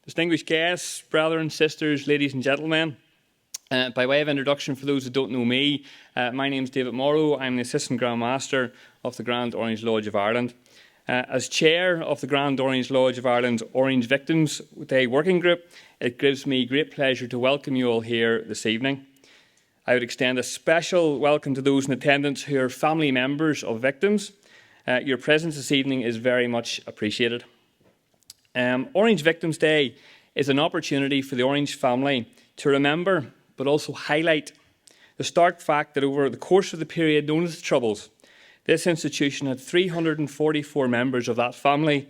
Distinguished guests, brothers and sisters, ladies and gentlemen, by way of introduction, for those who don't know me, my name is David Morrow. I'm the Assistant Grand Master of the Grand Orange Lodge of Ireland. As Chair of the Grand Orange Lodge of Ireland's Orange Victims Day Working Group, it gives me great pleasure to welcome you all here this evening. I would extend a special welcome to those in attendance who are family members of victims. Your presence this evening is very much appreciated. Orange Victims Day is an opportunity for the Orange family to remember, but also highlight the stark fact that over the course of the period known as the Troubles, this institution had 344 members of that family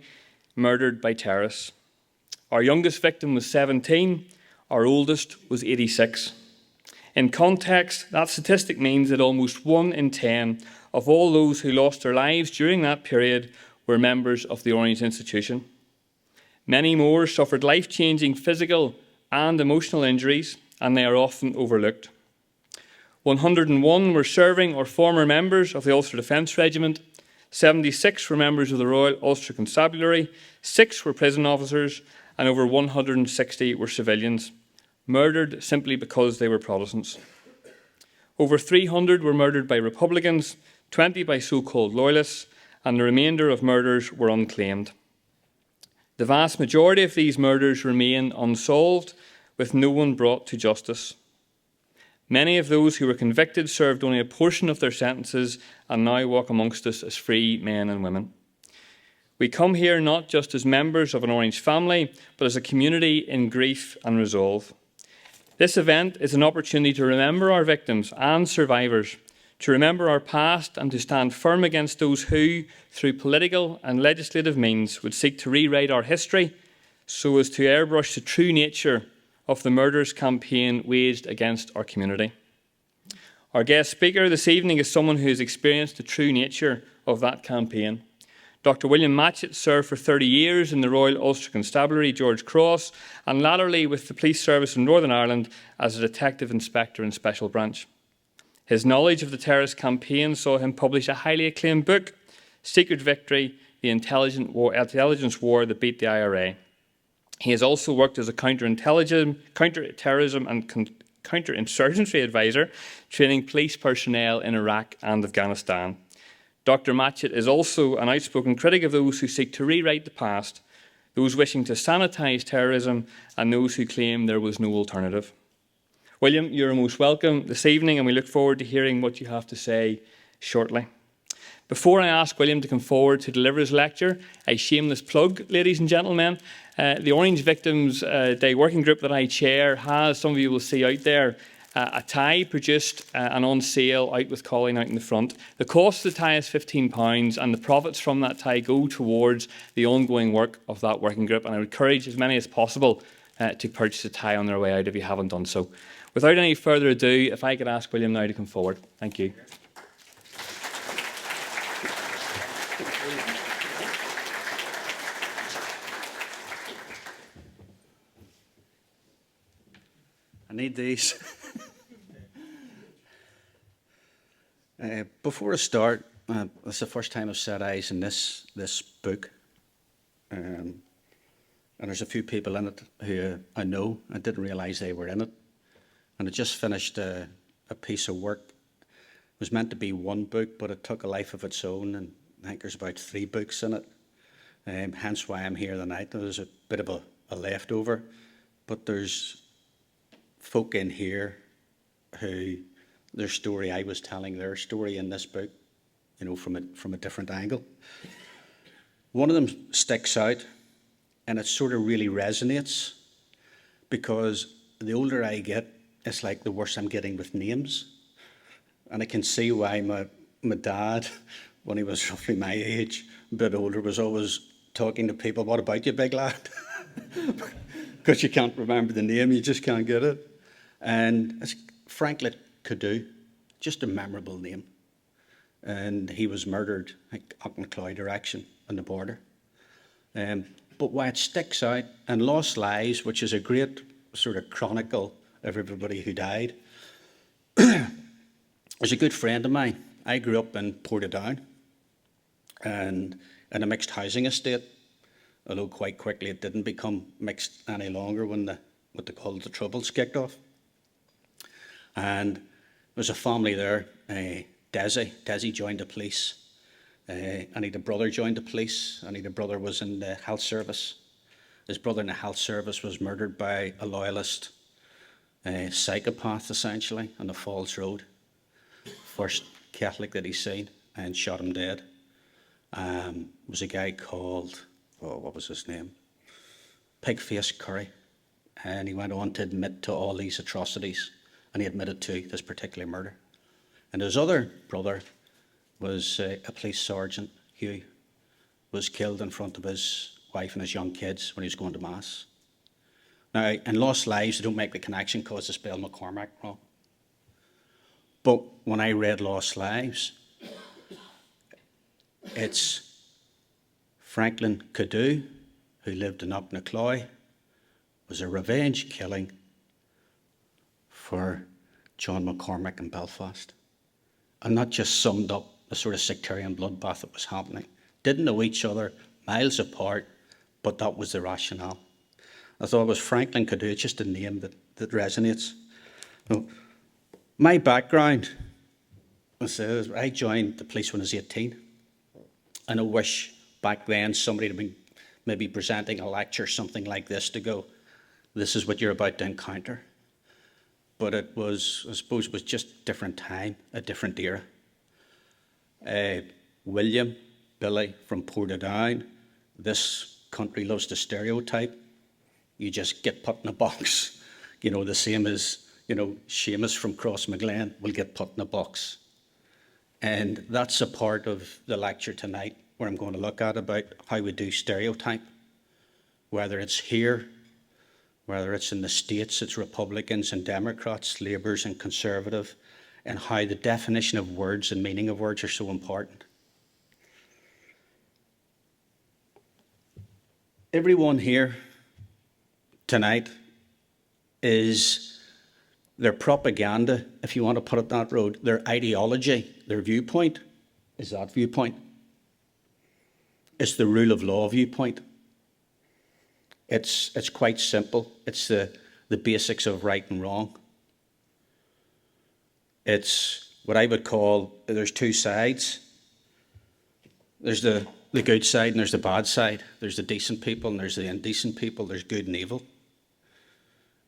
murdered by terrorists. Our youngest victim was 17, our oldest was 86. In context, that statistic means that almost 1 in 10 of all those who lost their lives during that period were members of the Orange institution. Many more suffered life-changing physical and emotional injuries, and they are often overlooked. 101 were serving or former members of the Ulster Defence Regiment, 76 were members of the Royal Ulster Constabulary, 6 were prison officers, and over 160 were civilians, murdered simply because they were Protestants. Over 300 were murdered by Republicans, 20 by so-called Loyalists, and the remainder of murders were unclaimed. The vast majority of these murders remain unsolved, with no one brought to justice. Many of those who were convicted served only a portion of their sentences and now walk amongst us as free men and women. We come here not just as members of an Orange family, but as a community in grief and resolve. This event is an opportunity to remember our victims and survivors, to remember our past and to stand firm against those who, through political and legislative means, would seek to rewrite our history so as to airbrush the true nature of the murderous campaign waged against our community. Our guest speaker this evening is someone who has experienced the true nature of that campaign. Dr. William Matchett served for 30 years in the Royal Ulster Constabulary, George Cross, and latterly with the Police Service in Northern Ireland as a Detective Inspector in Special Branch. His knowledge of the terrorist campaign saw him publish a highly acclaimed book, Secret Victory, the Intelligence War That Beat the IRA. He has also worked as a counter-terrorism and counterinsurgency advisor, training police personnel in Iraq and Afghanistan. Dr. Matchett is also an outspoken critic of those who seek to rewrite the past, those wishing to sanitise terrorism, and those who claim there was no alternative. William, you're most welcome this evening, and we look forward to hearing what you have to say shortly. Before I ask William to come forward to deliver his lecture, a shameless plug, ladies and gentlemen. The Orange Victims Day Working Group that I chair has, some of you will see out there, a tie produced and on sale out with Colleen out in the front. The cost of the tie is £15, and the profits from that tie go towards the ongoing work of that working group, and I would encourage as many as possible to purchase a tie on their way out if you haven't done so. Without any further ado, if I could ask William now to come forward. Thank you. I need these. Before I start, it's the first time I've set eyes on this book. And there's a few people in it who I know. I didn't realise they were in it. And I just finished a piece of work. It was meant to be one book, but it took a life of its own, and I think there's about 3 books in it. Hence why I'm here tonight. There's a bit of a leftover, but there's folk in here who their story, I was telling their story in this book, you know, from a different angle. One of them sticks out, and it sort of really resonates, because the older I get, it's like the worse I'm getting with names. And I can see why my dad, when he was roughly my age, a bit older, was always talking to people, what about you, big lad? Because you can't remember the name, you just can't get it. And it's Franklin Cadeau, just a memorable name. And he was murdered, like, up in Cloy direction on the border. But why it sticks out, and Lost Lives, which is a great sort of chronicle of everybody who died, was a good friend of mine. I grew up in Portadown, and in a mixed housing estate although quite quickly it didn't become mixed any longer when what they called the Troubles kicked off. And there was a family there, Desi joined the police, and he, the brother joined the police, and he, the brother was in the health service. His brother in the health service was murdered by a loyalist psychopath, essentially, on the Falls Road. First Catholic that he's seen, and shot him dead. Was a guy called, what was his name? Pigface Curry. And he went on to admit to all these atrocities, and he admitted to this particular murder. And his other brother was a police sergeant, Hugh, was killed in front of his wife and his young kids when he was going to Mass. Now, in Lost Lives, they don't make the connection because they spell McCormack wrong. But when I read Lost Lives, it's Franklin Cadeau, who lived in Upnacloy, was a revenge killing for John McCormack in Belfast. And that just summed up the sort of sectarian bloodbath that was happening. Didn't know each other, miles apart, but that was the rationale. I thought it was Franklin Cadeau, it's just a name that resonates. So, my background, I joined the police when I was 18. And I wish back then somebody had been maybe presenting a lecture, something like this, to go, this is what you're about to encounter. But it was, I suppose, it was just different time, a different era. William, Billy from Portadown, this country loves to stereotype. You just get put in a box. You know, the same as, you know, Seamus from Crossmaglen will get put in a box. And that's a part of the lecture tonight where I'm going to look at about how we do stereotype, whether it's here, whether it's in the States, it's Republicans and Democrats, Labours and Conservative, and how the definition of words and meaning of words are so important. Everyone here tonight is their propaganda, if you want to put it that road, their ideology, their viewpoint is that viewpoint. It's the rule of law viewpoint. It's quite simple. It's the basics of right and wrong. It's what I would call, there's two sides. There's the good side and there's the bad side. There's the decent people and there's the indecent people. There's good and evil.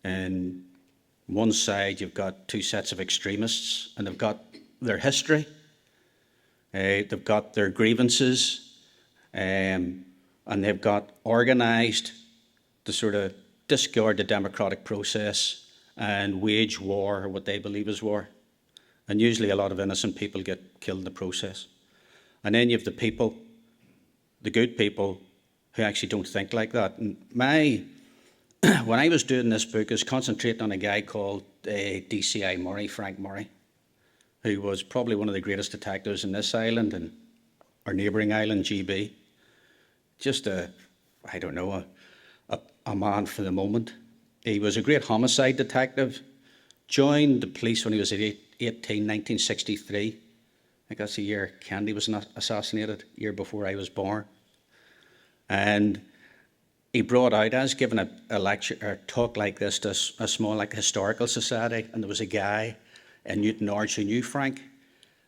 And one side you've got two sets of extremists, and they've got their history, they've got their grievances, and they've got organised to sort of discard the democratic process and wage war, or what they believe is war. And usually a lot of innocent people get killed in the process. And then you have the people, the good people, who actually don't think like that. And when I was doing this book, I was concentrating on a guy called DCI Murray, Frank Murray, who was probably one of the greatest detectives in this island and our neighbouring island, GB. Just a man for the moment. He was a great homicide detective, joined the police when he was 18, 1963. I think that's the year Kennedy was assassinated, year before I was born. And he brought out, I was giving a lecture or talk like this to a small historical society, and there was a guy in Newton Arch who knew Frank,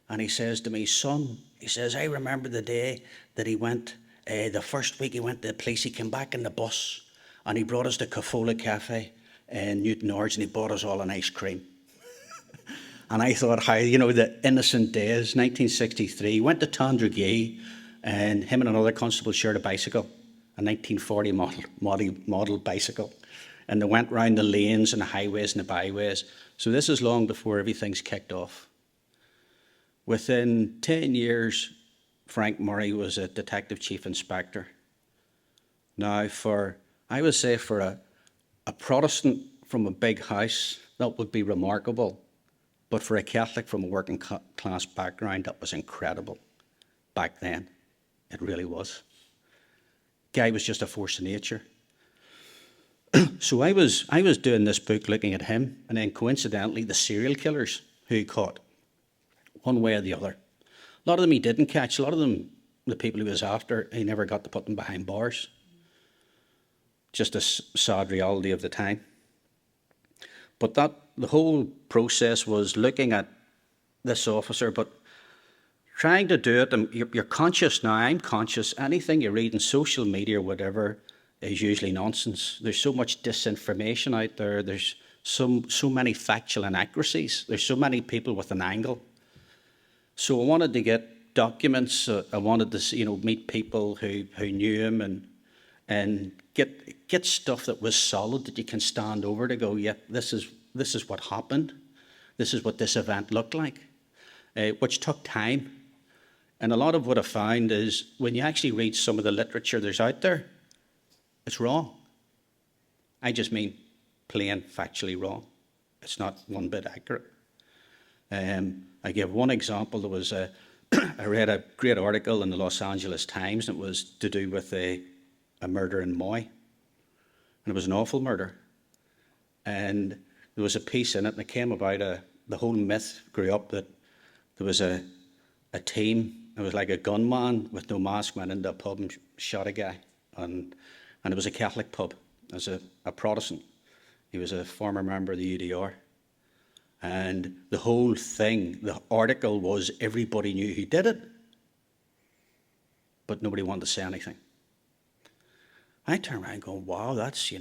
and he says to me, son, he says, I remember the day that he went, the first week he went to the police, he came back in the bus, and he brought us to Cafola Cafe in Newton Arch, and he bought us all an ice cream. And I thought how, the innocent days, 1963, went to Tandragee, and him and another constable shared a bicycle, a 1940 model bicycle. And they went round the lanes and the highways and the byways. So this is long before everything's kicked off. Within 10 years, Frank Murray was a detective chief inspector. Now, I would say for a Protestant from a big house, that would be remarkable. But for a Catholic from a working class background, that was incredible. Back then, it really was. Guy was just a force of nature. So I was doing this book looking at him, and then coincidentally the serial killers who he caught, one way or the other. A lot of them he didn't catch. A lot of them, the people he was after, he never got to put them behind bars. just a sad reality of the time. But the whole process was looking at this officer, but trying to do it, and you're conscious now, I'm conscious, anything you read in social media or whatever is usually nonsense. There's so much disinformation out there. There's so many factual inaccuracies. There's so many people with an angle. So I wanted to get documents. I wanted to meet people who knew him and get stuff that was solid, that you can stand over to go, yeah, this is what happened. This is what this event looked like, which took time. And a lot of what I found is when you actually read some of the literature there's out there, it's wrong. I just mean plain factually wrong. It's not one bit accurate. I give one example. There was I read a great article in the Los Angeles Times, and it was to do with a murder in Moy. And it was an awful murder. And there was a piece in it, and it came about the whole myth grew up that there was a team. It was like a gunman with no mask went into a pub and shot a guy. And it was a Catholic pub. It was a Protestant. He was a former member of the UDR. And the whole thing, the article was everybody knew who did it, but nobody wanted to say anything. I turned around going, wow, that's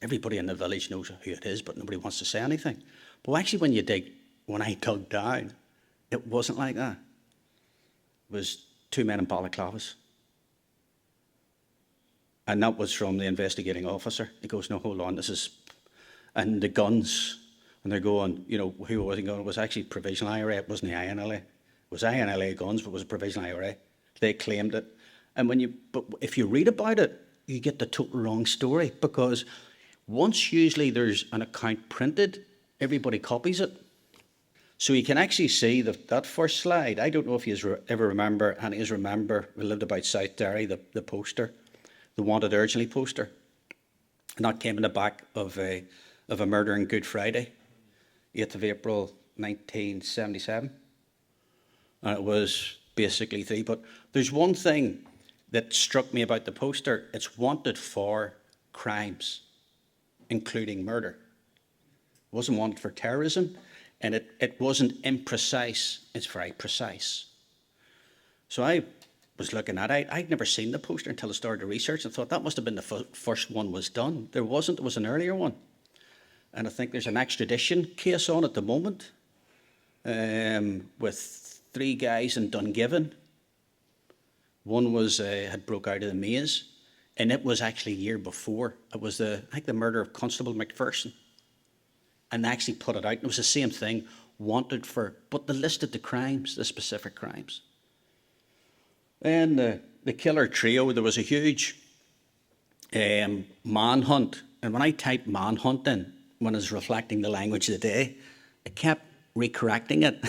everybody in the village knows who it is, but nobody wants to say anything. But actually when I dug down, it wasn't like that. It was two men in balaclavas. And that was from the investigating officer. He goes, no, hold on, and the guns, and they're going, who was it going? It was actually Provisional IRA, it wasn't the INLA. It was INLA guns, but it was a Provisional IRA. They claimed it. And but if you read about it, you get the total wrong story, because once usually there's an account printed, everybody copies it. So you can actually see that first slide. I don't know if you ever remember, and you remember, we lived about South Derry, the poster, the wanted urgently poster. And that came in the back of a murder on Good Friday, 8th of April, 1977. And it was basically three. But there's one thing that struck me about the poster. It's wanted for crimes, including murder. It wasn't wanted for terrorism. And it wasn't imprecise, it's very precise. So I was looking at it. I'd never seen the poster until I started to research and thought that must have been the first one was done. There wasn't, it was an earlier one. And I think there's an extradition case on at the moment with 3 guys in Dungiven. One was had broke out of the maze, and it was actually a year before. It was I think the murder of Constable McPherson. And they actually put it out. It was the same thing, wanted for, but they listed the crimes, the specific crimes. And the killer trio, there was a huge manhunt. And when I typed manhunt in, when I was reflecting the language of the day, it kept recorrecting it.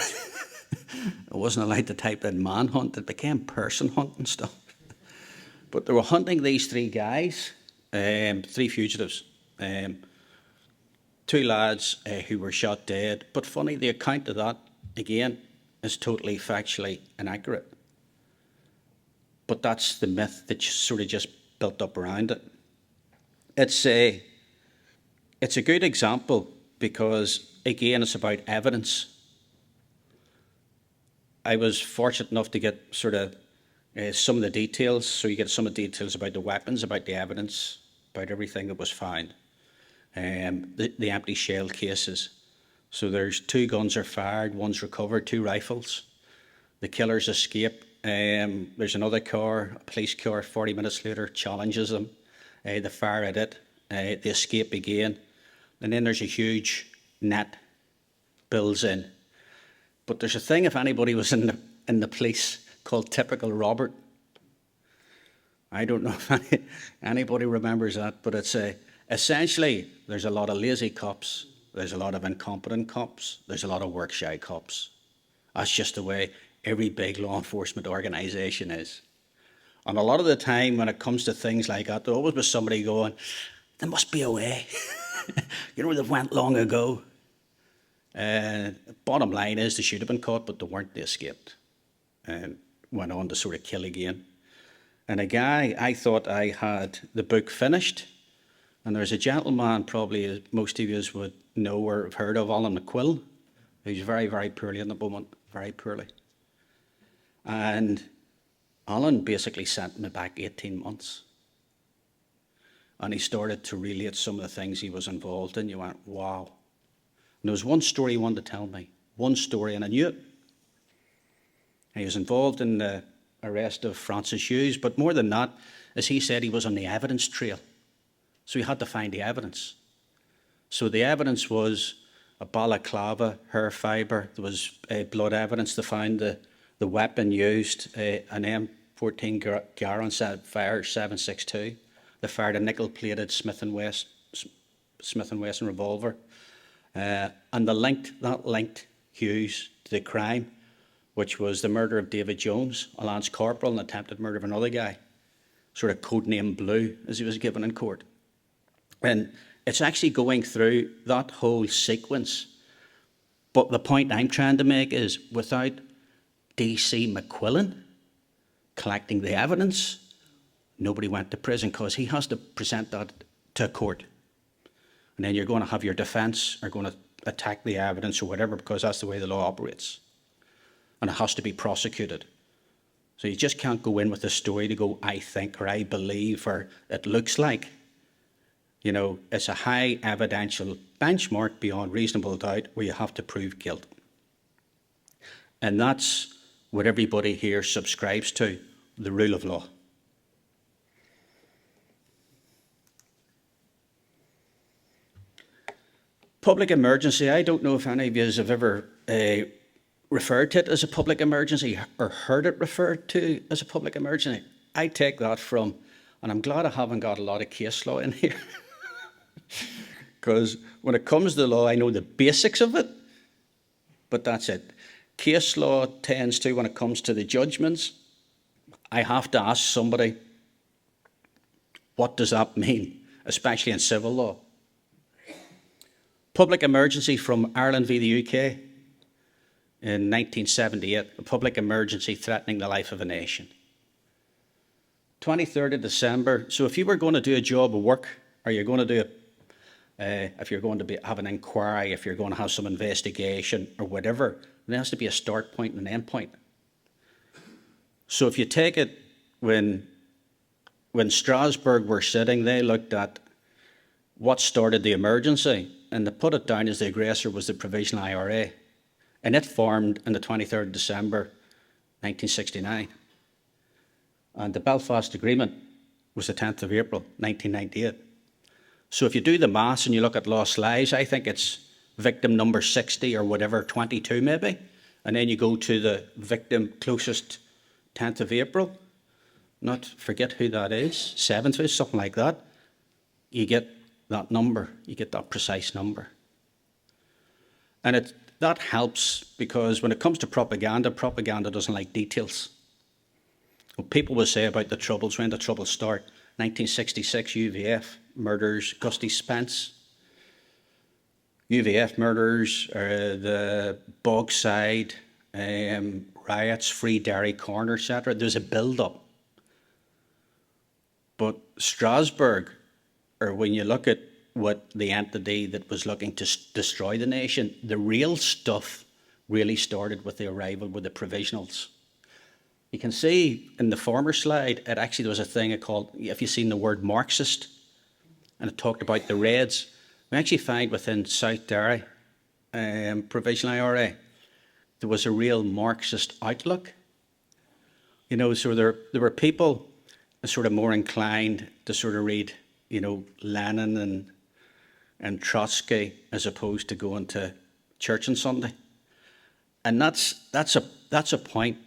I wasn't allowed to type in manhunt. It became person hunt and stuff. But they were hunting these 3 guys, 3 fugitives. 2 lads who were shot dead. But funny, the account of that, again, is totally factually inaccurate. But that's the myth that sort of just built up around it. It's a good example because, again, it's about evidence. I was fortunate enough to get sort of some of the details. So you get some of the details about the weapons, about the evidence, about everything that was found. The empty shell cases. So there's 2 guns are fired, 1's recovered, 2 rifles. The killers escape. There's another car, a police car, 40 minutes later, challenges them. They fire at it. They escape again. And then there's a huge net builds in. But there's a thing, if anybody was in the police, called typical Robert. I don't know if anybody remembers that, but it's essentially, there's a lot of lazy cops, there's a lot of incompetent cops, there's a lot of work-shy cops. That's just the way every big law enforcement organisation is. And a lot of the time when it comes to things like that, there always was somebody going, there must be a way. They've went long ago. Bottom line is they should have been caught, but they weren't, they escaped. And went on to sort of kill again. And a guy, I thought I had the book finished. And there's a gentleman, probably as most of you would know or have heard of, Alan Meban, who's very, very poorly at the moment, very poorly. And Alan basically sent me back 18 months. And he started to relate some of the things he was involved in. You went, wow. And there was one story he wanted to tell me, one story, and I knew it. And he was involved in the arrest of Francis Hughes, but more than that, as he said, he was on the evidence trail. So he had to find the evidence. So the evidence was a balaclava, hair fibre. There was blood evidence to find the weapon used, an M14 Garand Fire 7.62. They fired a nickel-plated Smith & Wesson revolver. And that linked Hughes to the crime, which was the murder of David Jones, a lance corporal, and attempted murder of another guy, sort of codename Blue, as he was given in court. And it's actually going through that whole sequence. But the point I'm trying to make is, without D.C. McQuillan collecting the evidence, nobody went to prison, because he has to present that to a court. And then you're going to have your defence are going to attack the evidence or whatever, because that's the way the law operates. And it has to be prosecuted. So you just can't go in with a story to go, I think, or I believe, or it looks like. You know, it's a high evidential benchmark beyond reasonable doubt where you have to prove guilt. And that's what everybody here subscribes to, the rule of law. Public emergency, I don't know if any of you have ever referred to it as a public emergency or heard it referred to as a public emergency. I take that from, and I'm glad I haven't got a lot of case law in here, because when it comes to the law, I know the basics of it, but that's it. Case law tends to, when it comes to the judgments, I have to ask somebody, what does that mean, especially in civil law? Public emergency from Ireland v. the UK in 1978, a public emergency threatening the life of a nation. 23rd of December, so if you were going to do a job of work, or you're going to do if you're going to have an inquiry, if you're going to have some investigation or whatever, there has to be a start point and an end point. So if you take it, when Strasbourg were sitting, they looked at what started the emergency, and they put it down as the aggressor was the Provisional IRA. And it formed on the 23rd of December 1969. And the Belfast Agreement was the 10th of April 1998. So if you do the maths and you look at lost lives, I think it's victim number 60 or whatever, 22 maybe. And then you go to the victim closest 10th of April, not forget who that is, 7th, something like that. You get that number, you get that precise number. And that helps, because when it comes to propaganda, propaganda doesn't like details. What people will say about the Troubles, when the Troubles start, 1966, UVF murders Gusty Spence. UVF murders, the Bogside riots, Free Derry Corner, etc. There's a build-up. But Strasbourg, or when you look at what the entity that was looking to destroy the nation, the real stuff really started with the arrival with the Provisionals. You can see in the former slide, it actually, there was a thing called, if you've seen the word Marxist, and it talked about the Reds. We actually find within South Derry, Provisional IRA, there was a real Marxist outlook. You know, so there were people sort of more inclined to sort of read, you know, Lenin and Trotsky, as opposed to going to church on Sunday. And that's a point.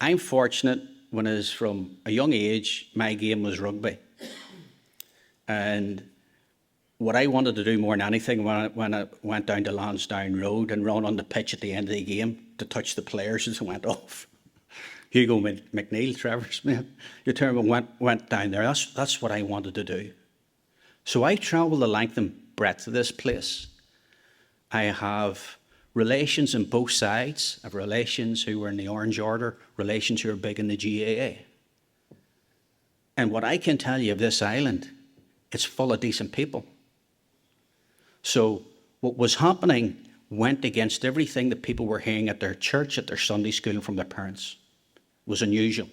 I'm fortunate, when I was from a young age, my game was rugby. And what I wanted to do more than anything, when I went down to Lansdowne Road and run on the pitch at the end of the game to touch the players as they went off. Hugo McNeil, Trevor Smith, your term went down there. That's what I wanted to do. So I travel the length and breadth of this place. I have relations on both sides. I have relations who were in the Orange Order, relations who are big in the GAA. And what I can tell you of this island, it's full of decent people. So what was happening went against everything that people were hearing at their church, at their Sunday school, and from their parents. It was unusual.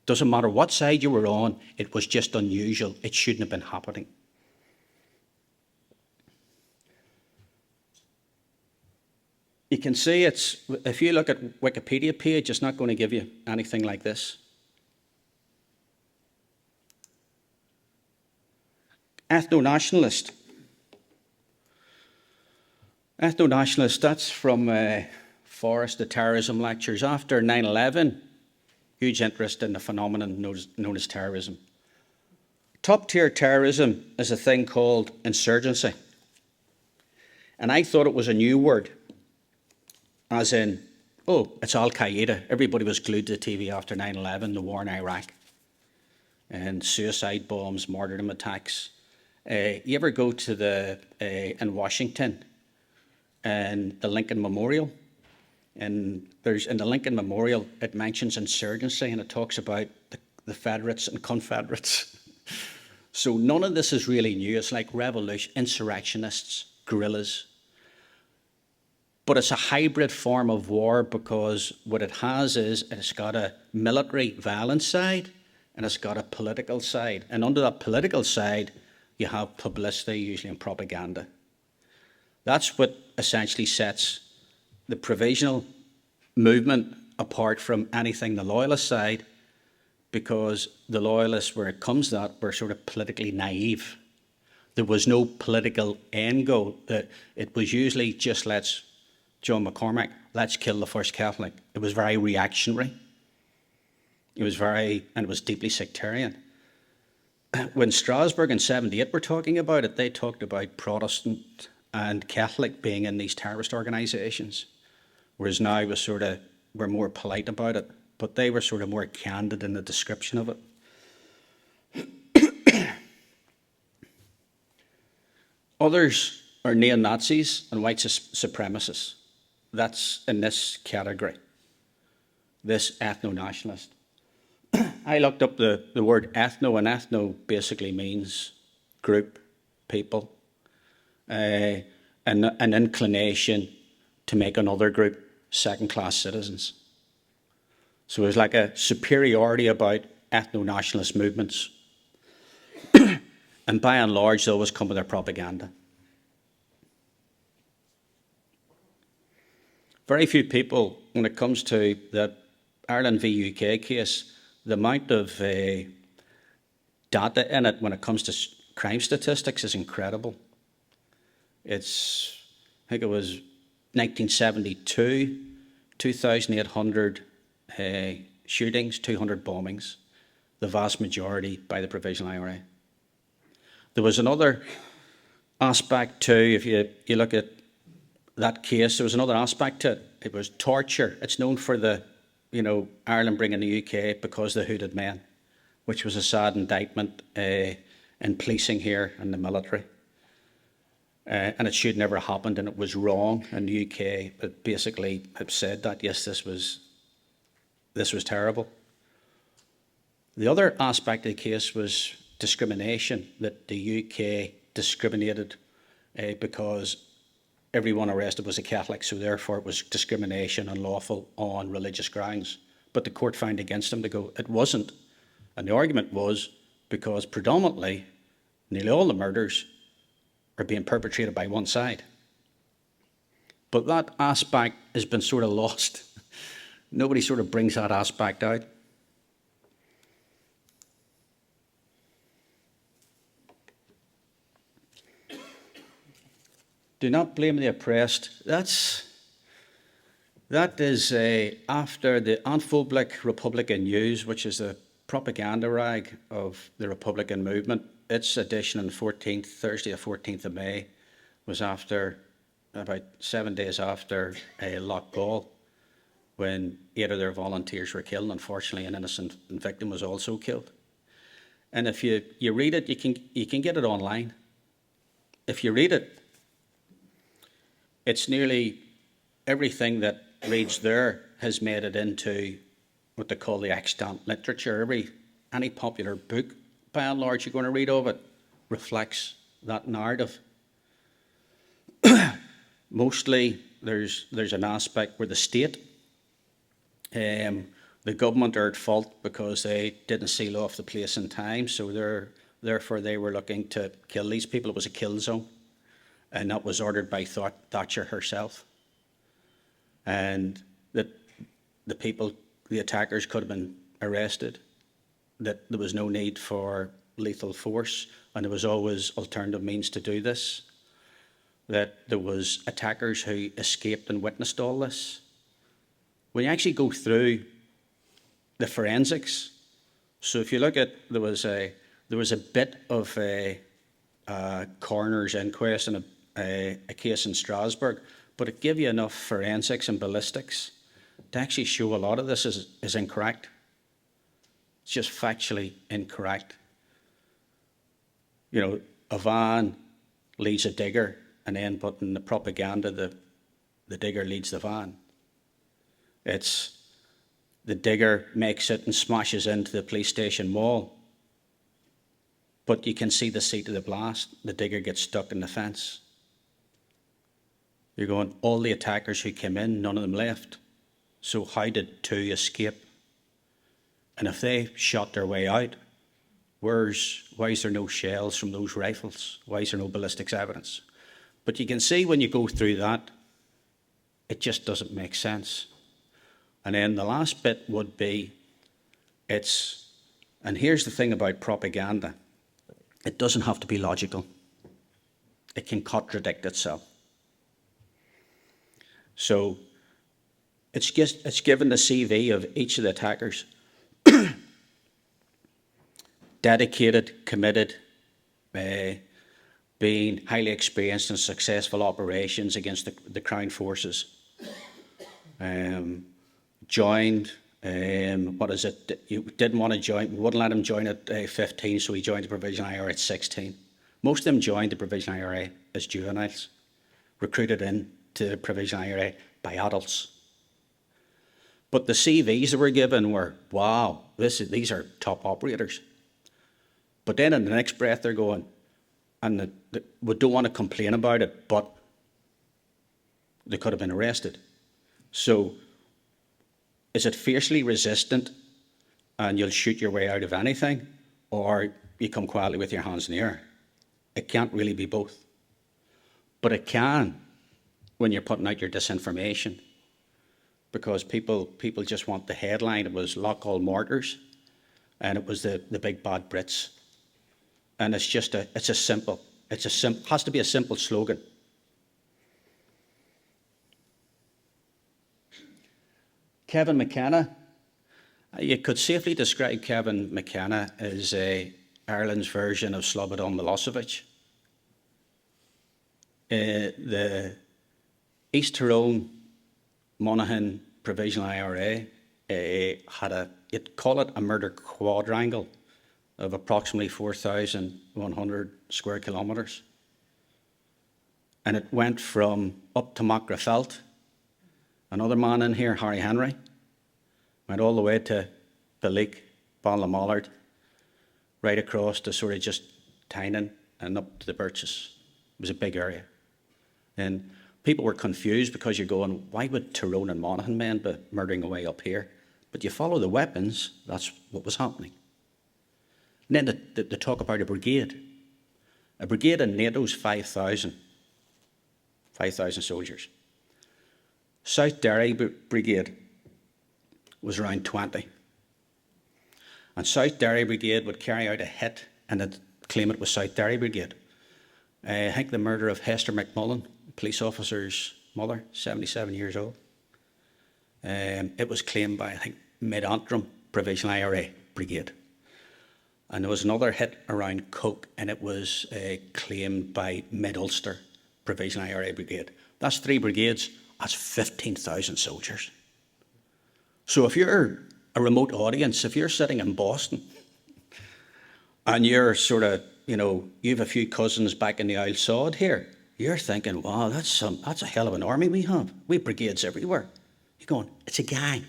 Doesn't matter what side you were on, it was just unusual. It shouldn't have been happening. You can see it's, if you look at Wikipedia page, it's not going to give you anything like this. Ethno-nationalist. Ethno-nationalist, that's from Forrest, the terrorism lectures. After 9/11, huge interest in the phenomenon known as terrorism. Top-tier terrorism is a thing called insurgency. And I thought it was a new word, as in, oh, it's Al-Qaeda. Everybody was glued to the TV after 9/11, the war in Iraq, and suicide bombs, martyrdom attacks. You ever go to in Washington, and the Lincoln Memorial? And in the Lincoln Memorial, it mentions insurgency, and it talks about the Confederates and Confederates. So none of this is really new. It's like revolution, insurrectionists, guerrillas. But it's a hybrid form of war, because what it has is it's got a military violence side and it's got a political side. And under that political side, you have publicity, usually in propaganda. That's what essentially sets the provisional movement apart from anything the loyalist side, because the loyalists, where it comes to that, were sort of politically naive. There was no political end goal. It was usually just John McCormack, let's kill the first Catholic. It was very reactionary. It was deeply sectarian. When Strasbourg in 78 were talking about it, they talked about Protestant and Catholic being in these terrorist organisations, whereas now we're more polite about it, but they were sort of more candid in the description of it. Others are neo-Nazis and white supremacists. That's in this category, this ethno-nationalist. I looked up the word ethno, and ethno basically means group, people, an inclination to make another group second-class citizens. So there's like a superiority about ethno-nationalist movements. And by and large, they always come with their propaganda. Very few people, when it comes to the Ireland v UK case, the amount of data in it when it comes to crime statistics is incredible. I think it was 1972, 2,800 shootings, 200 bombings, the vast majority by the Provisional IRA. There was another aspect too, if you look at that case, there was another aspect to it. It was torture. It's known for Ireland bringing the UK because the hooded men, which was a sad indictment in policing here and the military. And it should never have happened, and it was wrong. And the UK basically have said that, yes, this was terrible. The other aspect of the case was discrimination, that the UK discriminated because everyone arrested was a Catholic, so therefore it was discrimination, unlawful on religious grounds. But the court found against them to go, it wasn't. And the argument was because predominantly, nearly all the murders are being perpetrated by one side. But that aspect has been sort of lost. Nobody sort of brings that aspect out. Do not blame the oppressed. That is after the Anphoblik Republican News, which is the propaganda rag of the Republican movement. Its edition on Thursday the 14th of May, was after about 7 days after Loughgall, when 8 of their volunteers were killed. Unfortunately, an innocent victim was also killed. And if you read it, you can get it online. If you read it, it's nearly everything that reads there has made it into what they call the extant literature. any popular book, by and large, you're going to read of it, reflects that narrative. Mostly, there's an aspect where the state, the government are at fault because they didn't seal off the place in time, so therefore they were looking to kill these people. It was a kill zone, and that was ordered by Thatcher herself. And that the people, the attackers, could have been arrested, that there was no need for lethal force, and there was always alternative means to do this, that there was attackers who escaped and witnessed all this. When you actually go through the forensics, so if you look at, there was a bit of a coroner's inquest in a case in Strasbourg, but it gave you enough forensics and ballistics to actually show a lot of this is incorrect. It's just factually incorrect. You know, a van leads a digger, and then but in the propaganda, the digger leads the van. It's the digger makes it and smashes into the police station wall, but you can see the seat of the blast. The digger gets stuck in the fence. You're going, all the attackers who came in, none of them left. So how did two escape? And if they shot their way out, why is there no shells from those rifles? Why is there no ballistics evidence? But you can see when you go through that, it just doesn't make sense. And then the last bit would be, and here's the thing about propaganda, it doesn't have to be logical. It can contradict itself. So it's given the CV of each of the attackers. Dedicated, committed, being highly experienced in successful operations against the Crown forces. Joined, what is it? You didn't want to join, we wouldn't let him join at 15, so he joined the Provisional IRA at 16. Most of them joined the Provisional IRA as juveniles, recruited into the Provisional IRA by adults. But the CVs that were given were, wow, these are top operators. But then in the next breath they're going, and we don't want to complain about it, but they could have been arrested. So is it fiercely resistant and you'll shoot your way out of anything, or you come quietly with your hands in the air? It can't really be both. But it can when you're putting out your disinformation, because people just want the headline. It was Loughgall mortars, and it was the big bad Brits. And it's just has to be a simple slogan. Kevin McKenna, you could safely describe Kevin McKenna as Ireland's version of Slobodan Milosevic. The East Tyrone Monaghan Provisional IRA you'd call it a murder quadrangle of approximately 4,100 square kilometres. And it went from up to Macrafelt. Another man in here, Harry Henry, went all the way to Balleek, Ballinamallard, right across to sort of just Tynan and up to the Birches. It was a big area. And people were confused because you're going, why would Tyrone and Monaghan men be murdering away up here? But you follow the weapons, that's what was happening. And then they talk about a brigade. A brigade in NATO's 5,000 soldiers. South Derry Brigade was around 20. And South Derry Brigade would carry out a hit and they'd claim it was South Derry Brigade. I think the murder of Hester McMullen, police officer's mother, 77 years old. It was claimed by, I think, Mid-Antrim Provisional IRA Brigade. And there was another hit around Coke, and it was claimed by Mid-Ulster Provisional IRA Brigade. That's 3 brigades, that's 15,000 soldiers. So if you're a remote audience, if you're sitting in Boston, and you're sort of, you have a few cousins back in the Isle Sod here, you're thinking, wow, that's a hell of an army we have. We have brigades everywhere. You're going, it's a gang.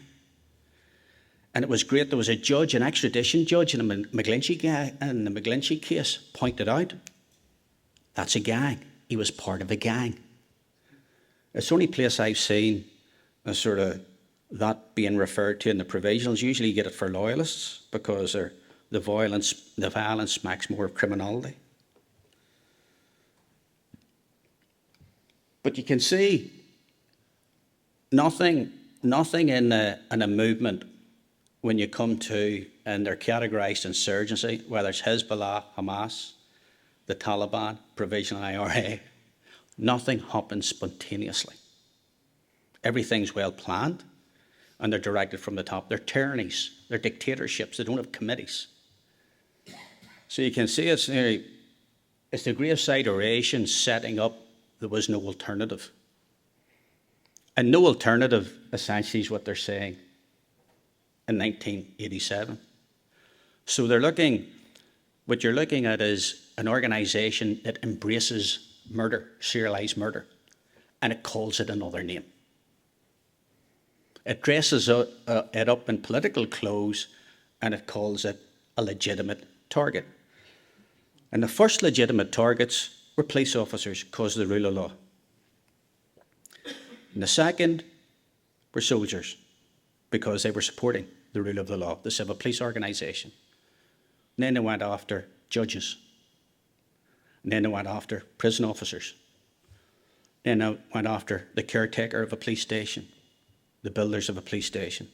And it was great. There was a judge, an extradition judge in the McGlinchey case, pointed out, that's a gang. He was part of a gang. It's the only place I've seen a sort of that being referred to in the provisionals. Usually you get it for loyalists because the violence smacks more of criminality. But you can see nothing in a movement when you come to, and they're categorised insurgency, whether it's Hezbollah, Hamas, the Taliban, Provisional IRA, nothing happens spontaneously. Everything's well planned, and they're directed from the top. They're tyrannies, they're dictatorships, they don't have committees. So you can see it's the graveside oration setting up there was no alternative. And no alternative, essentially, is what they're saying in 1987. So what you're looking at is an organisation that embraces murder, serialised murder, and it calls it another name. It dresses it up in political clothes, and it calls it a legitimate target. And the first legitimate targets were police officers because of the rule of law. And the second were soldiers because they were supporting the rule of the law, the civil police organisation. And then they went after judges. And then they went after prison officers. Then they went after the caretaker of a police station, the builders of a police station,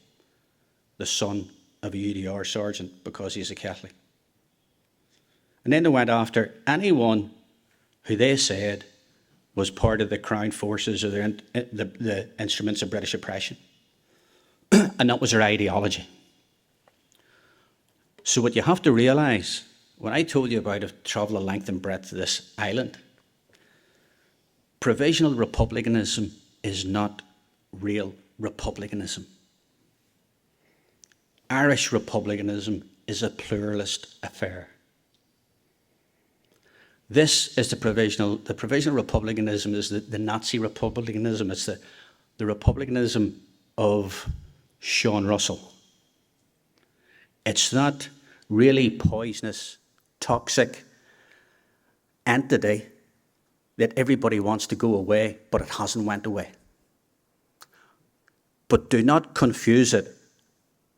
the son of a UDR sergeant because he's a Catholic. And then they went after anyone who they said was part of the Crown forces or the instruments of British oppression. And that was their ideology. So what you have to realise, when I told you about travel the length and breadth of this island, provisional republicanism is not real republicanism. Irish republicanism is a pluralist affair. This is the provisional republicanism is the Nazi republicanism. It's the republicanism of Sean Russell. It's that really poisonous, toxic entity that everybody wants to go away, but it hasn't went away. But do not confuse it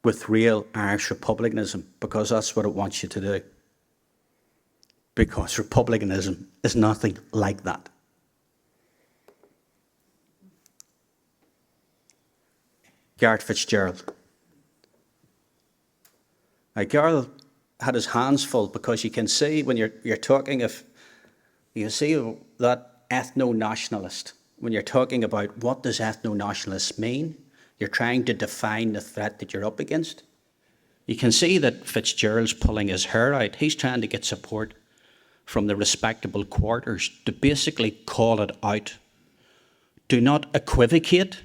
with real Irish republicanism, because that's what it wants you to do. Because republicanism is nothing like that. Gareth Fitzgerald. Now, Gareth had his hands full because you can see when you're talking of, you see that ethno-nationalist, when you're talking about what does ethno-nationalist mean, you're trying to define the threat that you're up against. You can see that Fitzgerald's pulling his hair out. He's trying to get support from the respectable quarters to basically call it out. Do not equivocate.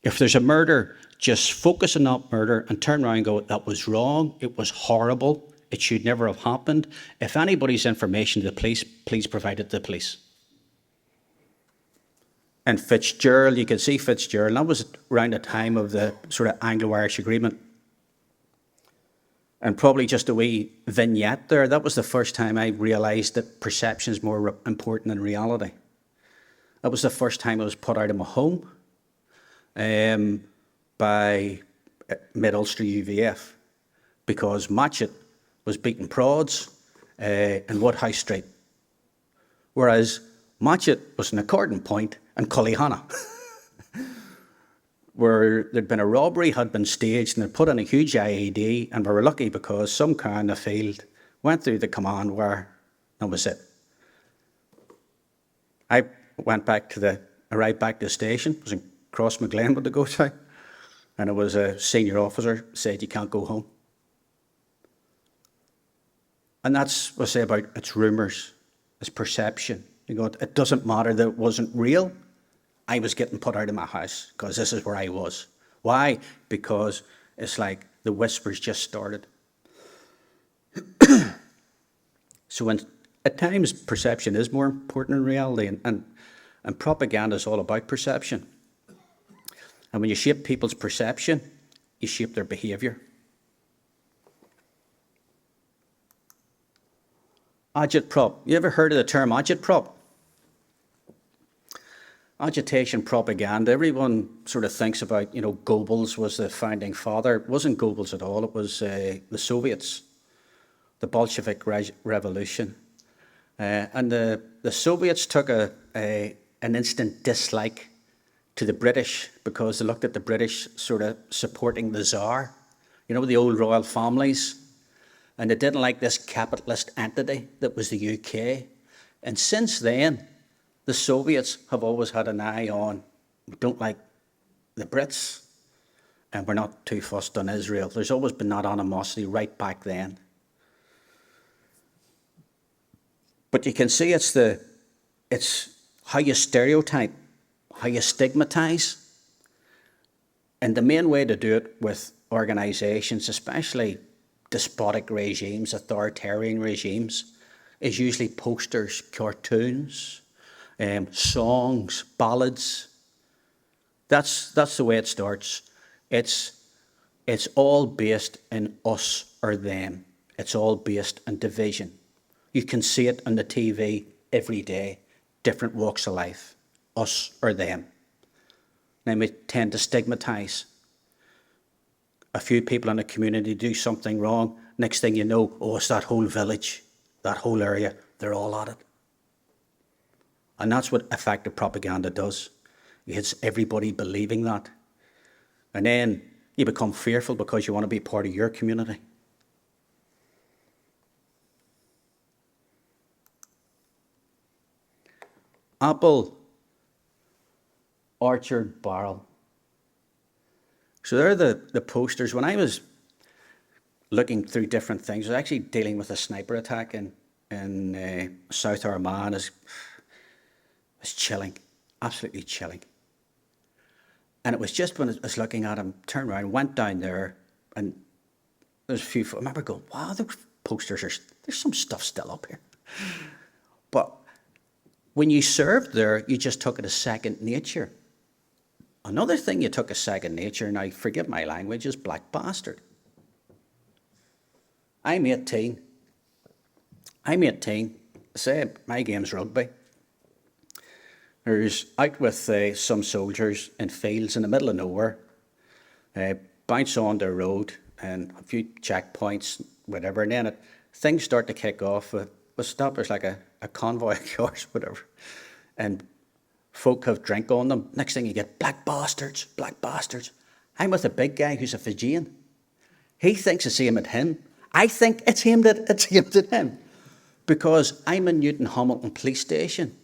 If there's a murder, just focus on that murder and turn around and go, that was wrong, it was horrible, it should never have happened. If anybody's information to the police, please provide it to the police. And Fitzgerald, you can see Fitzgerald, that was around the time of the sort of Anglo-Irish agreement. And probably just a wee vignette there, that was the first time I realised that perception is more important than reality. That was the first time I was put out of my home by Mid-Ulster UVF, because Matchett was beating prods in Woodhouse Street, whereas Matchett was in According Point and Cullyhanna, where there'd been a robbery, had been staged, and they'd put in a huge IED, and we were lucky because some car in the field went through the command wire, and that was it. I arrived back to the station, was in Crossmaglen to go to, and it was a senior officer said, you can't go home. And that's what I say about it's rumours, it's perception. You go, it doesn't matter that it wasn't real. I was getting put out of my house because this is where I was. Why? Because it's like the whispers just started. So when, at times perception is more important than reality, and propaganda is all about perception. And when you shape people's perception, you shape their behaviour. Agitprop. You ever heard of the term agitprop? Agitation propaganda. Everyone sort of thinks about, Goebbels was the founding father. It wasn't Goebbels at all. It was the Soviets, the Bolshevik Revolution. And the Soviets took an instant dislike to the British because they looked at the British sort of supporting the Tsar, the old royal families. And they didn't like this capitalist entity that was the UK. And since then, the Soviets have always had an eye on, we don't like the Brits, and we're not too fussed on Israel. There's always been that animosity right back then. But you can see it's how you stereotype, how you stigmatise. And the main way to do it with organisations, especially despotic regimes, authoritarian regimes, is usually posters, cartoons, songs, ballads. That's the way it starts. It's all based in us or them. It's all based in division. You can see it on the TV every day, different walks of life, us or them. Now we tend to stigmatise. A few people in a community do something wrong. Next thing you know, it's that whole village, that whole area, they're all at it. And that's what effective propaganda does. It's everybody believing that. And then you become fearful because you want to be part of your community. Apple Orchard Barrel. So they're the posters. When I was looking through different things, I was actually dealing with a sniper attack in South Armagh. It was chilling, absolutely chilling. And it was just when I was looking at him, turned around, went down there, and there's a few, I remember going, wow, the posters there's some stuff still up here. But when you served there, you just took it as second nature. Another thing you took as second nature, now forgive my language, is black bastard. I'm 18. Say my game's rugby. There's out with some soldiers in fields in the middle of nowhere, bounce on the road and a few checkpoints, whatever, and then things start to kick off. We stop, there's like a convoy of cars, whatever, and folk have drink on them. Next thing you get, black bastards, black bastards. I'm with a big guy who's a Fijian. He thinks it's aimed at him. I think it's aimed at him. Because I'm in Newton Hamilton Police Station.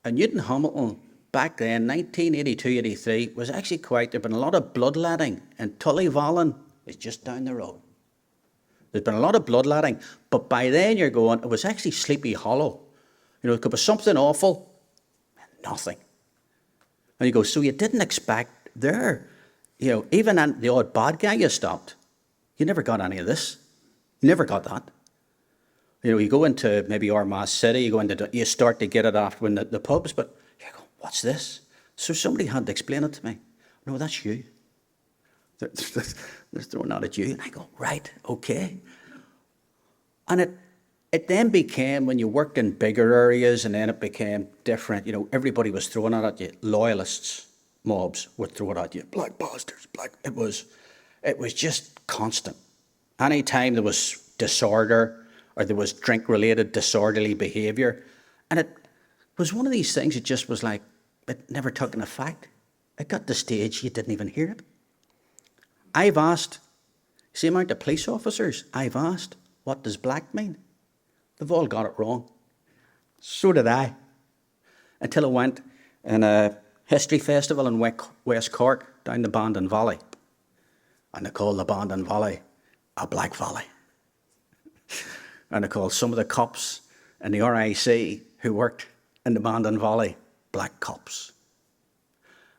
And Newton Hamilton, back then, 1982-83, was actually there'd been a lot of bloodletting. And Tullyvallen is just down the road. There's been a lot of bloodletting. But by then you're going, it was actually Sleepy Hollow. It could be something awful. Nothing. And you go, so you didn't expect there, even the odd bad guy you stopped. You never got any of this. You never got that. You go into maybe Armagh City, you start to get it after when the pubs, but you go, what's this? So somebody had to explain it to me. No, that's you. They're throwing that at you. And I go, right, okay. And it then became, when you worked in bigger areas, and then it became different. Everybody was throwing it at you. Loyalists, mobs would throw it at you. Black bastards, black. It was just constant. Anytime there was disorder or there was drink-related disorderly behaviour, and it was one of these things, it just was like, it never took an effect. It got to the stage you didn't even hear it. I've asked, see the amount of police officers, I've asked, what does black mean? They've all got it wrong. So did I. Until I went in a history festival in West Cork, down the Bandon Valley. And they call the Bandon Valley a black valley. And they call some of the cops in the RIC who worked in the Bandon Valley black cops.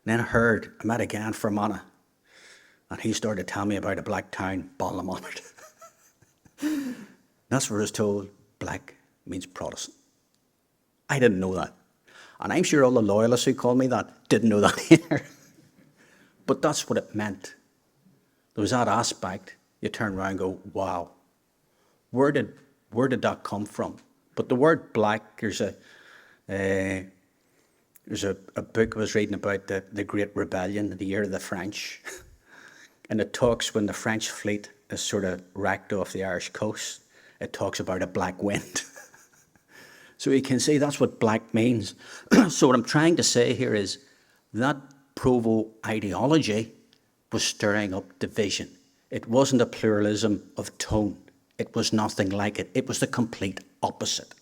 And then I met a guy in Fermanagh, and he started to tell me about a black town, Ballymonmouth. That's where I was told black means Protestant. I didn't know that. And I'm sure all the loyalists who called me that didn't know that either. But that's what it meant. there was that aspect. You turn around and go, wow, where did that come from? But the word black, there's a book I was reading about the Great Rebellion, the year of the French. And it talks when the French fleet is sort of wrecked off the Irish coast, it talks about a black wind. So you can see that's what black means. So what I'm trying to say here is that Provo ideology was stirring up division. It wasn't a pluralism of tone. It was nothing like it. It was the complete opposite.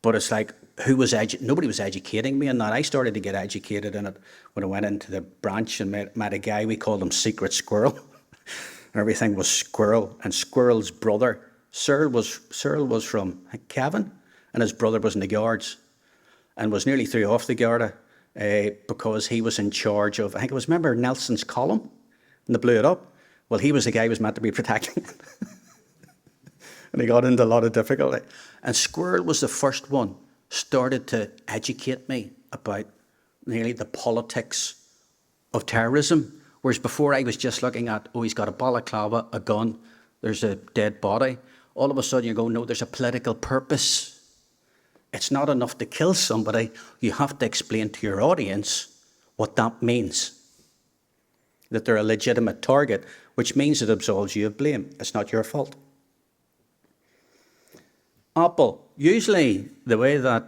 But it's like, nobody was educating me in that. I started to get educated in it when I went into the branch and met a guy, we called him Secret Squirrel. Everything was Squirrel. And Squirrel's brother, Cyril was from Cavan, and his brother was in the Guards and was nearly threw off the Garda because he was in charge of, I think it was, remember Nelson's column? And they blew it up. Well, he was the guy who was meant to be protecting it. And he got into a lot of difficulty. And Squirrel was the first one, started to educate me about nearly the politics of terrorism. Whereas before I was just looking at, oh, he's got a balaclava, a gun, there's a dead body. All of a sudden you go, no, there's a political purpose. It's not enough to kill somebody. You have to explain to your audience what that means. That they're a legitimate target, which means it absolves you of blame. It's not your fault. Apple. Usually the way that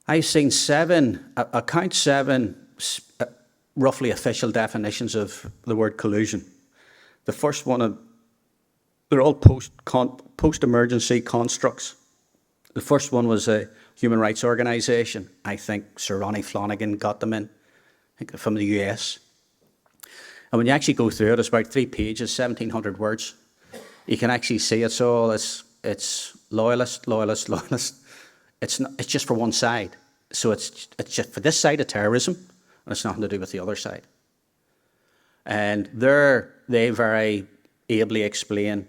I've seen I count seven roughly official definitions of the word collusion. The first one, they're all post-emergency constructs. The first one was a human rights organisation. I think Sir Ronnie Flanagan got them in, I think from the US. And when you actually go through it, it's about 3 pages, 1,700 words. You can actually see it's all, it's loyalist. It's just for one side. So it's just for this side of terrorism, and it's nothing to do with the other side. And they very ably explain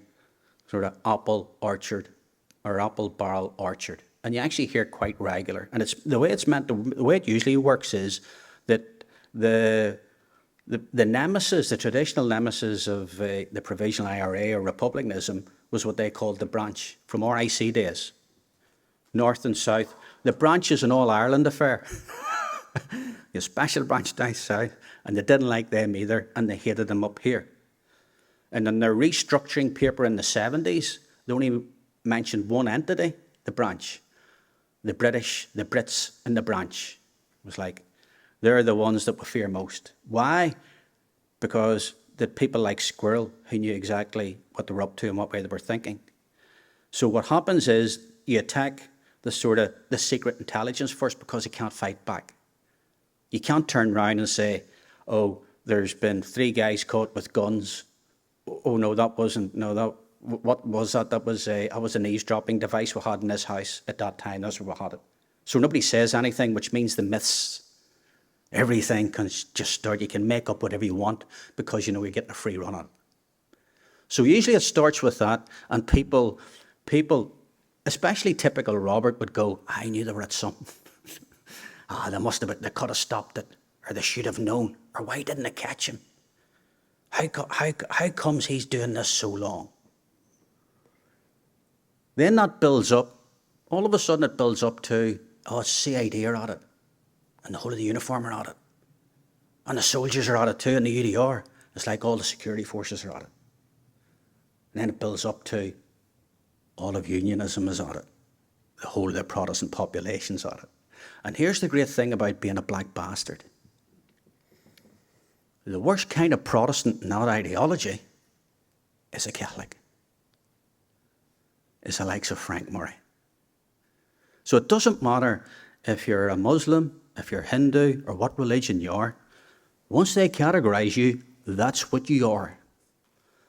sort of apple orchard or apple barrel orchard. And you actually hear it quite regular. And it's the way it usually works is that the nemesis, the traditional nemesis of the Provisional IRA or republicanism was what they called the branch from RIC days, north and south. The branch is an all-Ireland affair. A special branch down south, and they didn't like them either, and they hated them up here. And in their restructuring paper in the 70s, they only mentioned one entity, the branch. The British, the Brits, and the branch. It was like, they're the ones that we fear most. Why? Because the people like Squirrel, who knew exactly what they were up to and what way they were thinking. So what happens is you attack the secret intelligence first because you can't fight back. You can't turn around and say, oh, there's been 3 guys caught with guns. Oh, no, that wasn't, what was that? That was an eavesdropping device we had in this house at that time. That's where we had it. So nobody says anything, which means the myths, everything can just start. You can make up whatever you want because you know you're getting a free run on it. So usually it starts with that, and people, especially typical Robert, would go, I knew they were at something. They could have stopped it, or they should have known, or why didn't they catch him? How comes he's doing this so long? Then that builds up. All of a sudden it builds up to, it's CID are at it, and the whole of the uniform are at it, and the soldiers are at it too, and the UDR. It's like all the security forces are at it. And then it builds up to all of unionism is at it. The whole of the Protestant population's at it. And here's the great thing about being a black bastard. The worst kind of Protestant in that ideology is a Catholic. It's the likes of Frank Murray. So it doesn't matter if you're a Muslim, if you're Hindu, or what religion you are. Once they categorise you, that's what you are.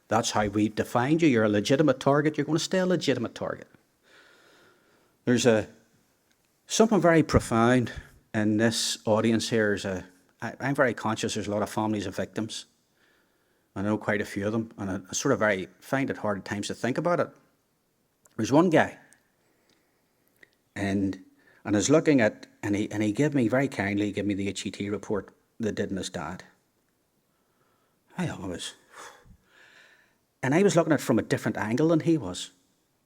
That's how we've defined you. You're a legitimate target. You're going to stay a legitimate target. There's something very profound in this audience here. I'm very conscious there's a lot of families of victims. I know quite a few of them, and I find it hard at times to think about it. There's one guy, and I was looking at, and he gave me very kindly, the HET report they did on his dad. And I was looking at it from a different angle than he was.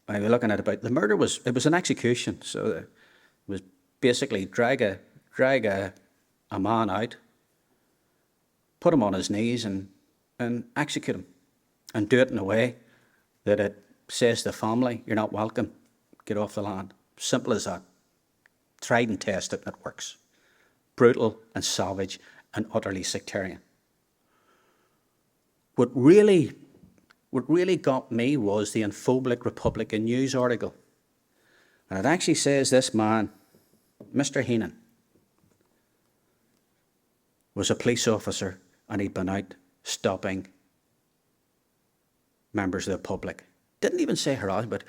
I was looking at the murder it was an execution. So it was basically drag a man out, put him on his knees and execute him. And do it in a way that it says to the family, you're not welcome, get off the land. Simple as that. Tried and tested, it works. Brutal and savage and utterly sectarian. What really got me was the Infoblik Republican News article. And it actually says this man, Mr. Heenan, was a police officer and he'd been out stopping members of the public. Didn't even say harassment, but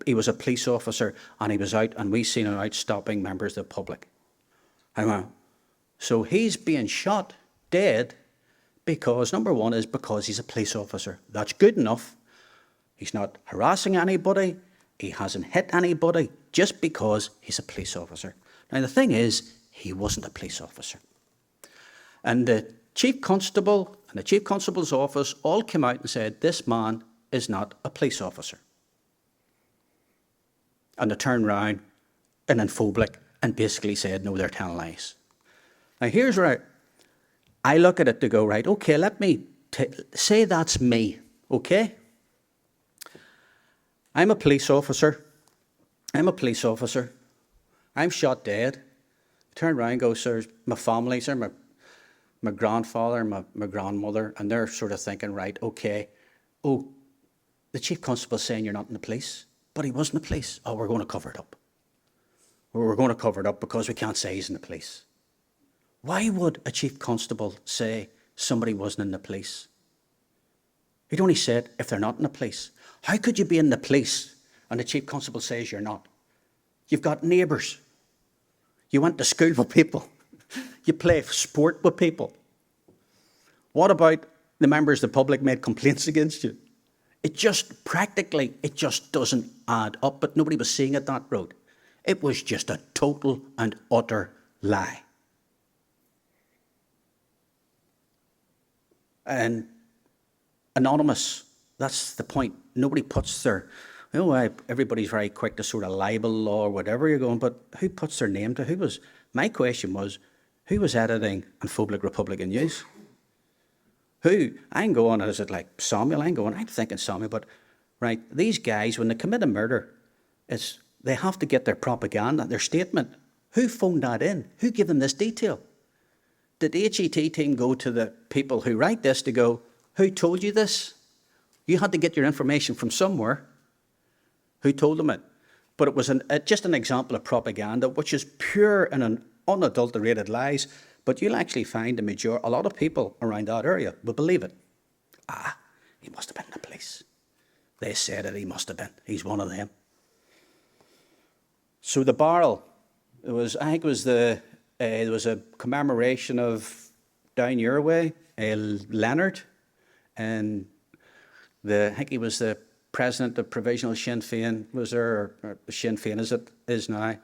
he was a police officer and he was out and we seen him out stopping members of the public. I went, so he's being shot dead because, number one, is because he's a police officer. That's good enough. He's not harassing anybody. He hasn't hit anybody just because he's a police officer. Now, the thing is, he wasn't a police officer. And the Chief Constable and the Chief Constable's office all came out and said, this man is not a police officer. And they turned round in Infoblik and basically said, no, they're telling lies. Now, here's where I look at it to go, right, okay, let me say that's me, okay? I'm a police officer. I'm shot dead. Turn around and go, sir, my family, sir, my grandfather, my grandmother, and they're sort of thinking, right, okay, oh, the Chief Constable's saying you're not in the police, but he was in the police. Oh, we're going to cover it up. We're going to cover it up because we can't say he's in the police. Why would a Chief Constable say somebody wasn't in the police? He'd only said if they're not in the police. How could you be in the police and the Chief Constable says you're not? You've got neighbours. You went to school with people. You play sport with people. What about the members of the public made complaints against you? It just doesn't add up, but nobody was seeing it that road. It was just a total and utter lie. And anonymous, that's the point. Nobody puts their, everybody's very quick to sort of libel law or whatever you're going, but who puts their name to? My question was, who was editing Infoblik Republican News? I'm going, is it like Samuel? I'm thinking Samuel, but right, these guys, when they commit a murder, they have to get their propaganda, their statement. Who phoned that in? Who gave them this detail? Did the HET team go to the people who write this to go, who told you this? You had to get your information from somewhere. Who told them it? But it was just an example of propaganda, which is pure and unadulterated lies. But you'll actually find a lot of people around that area will believe it. He must have been in the police. They said it, he must have been. He's one of them. So the barrel, there was a commemoration of down your way, Leonard, and I think he was the president of Provisional Sinn Féin, was there, or Sinn Féin as it is now,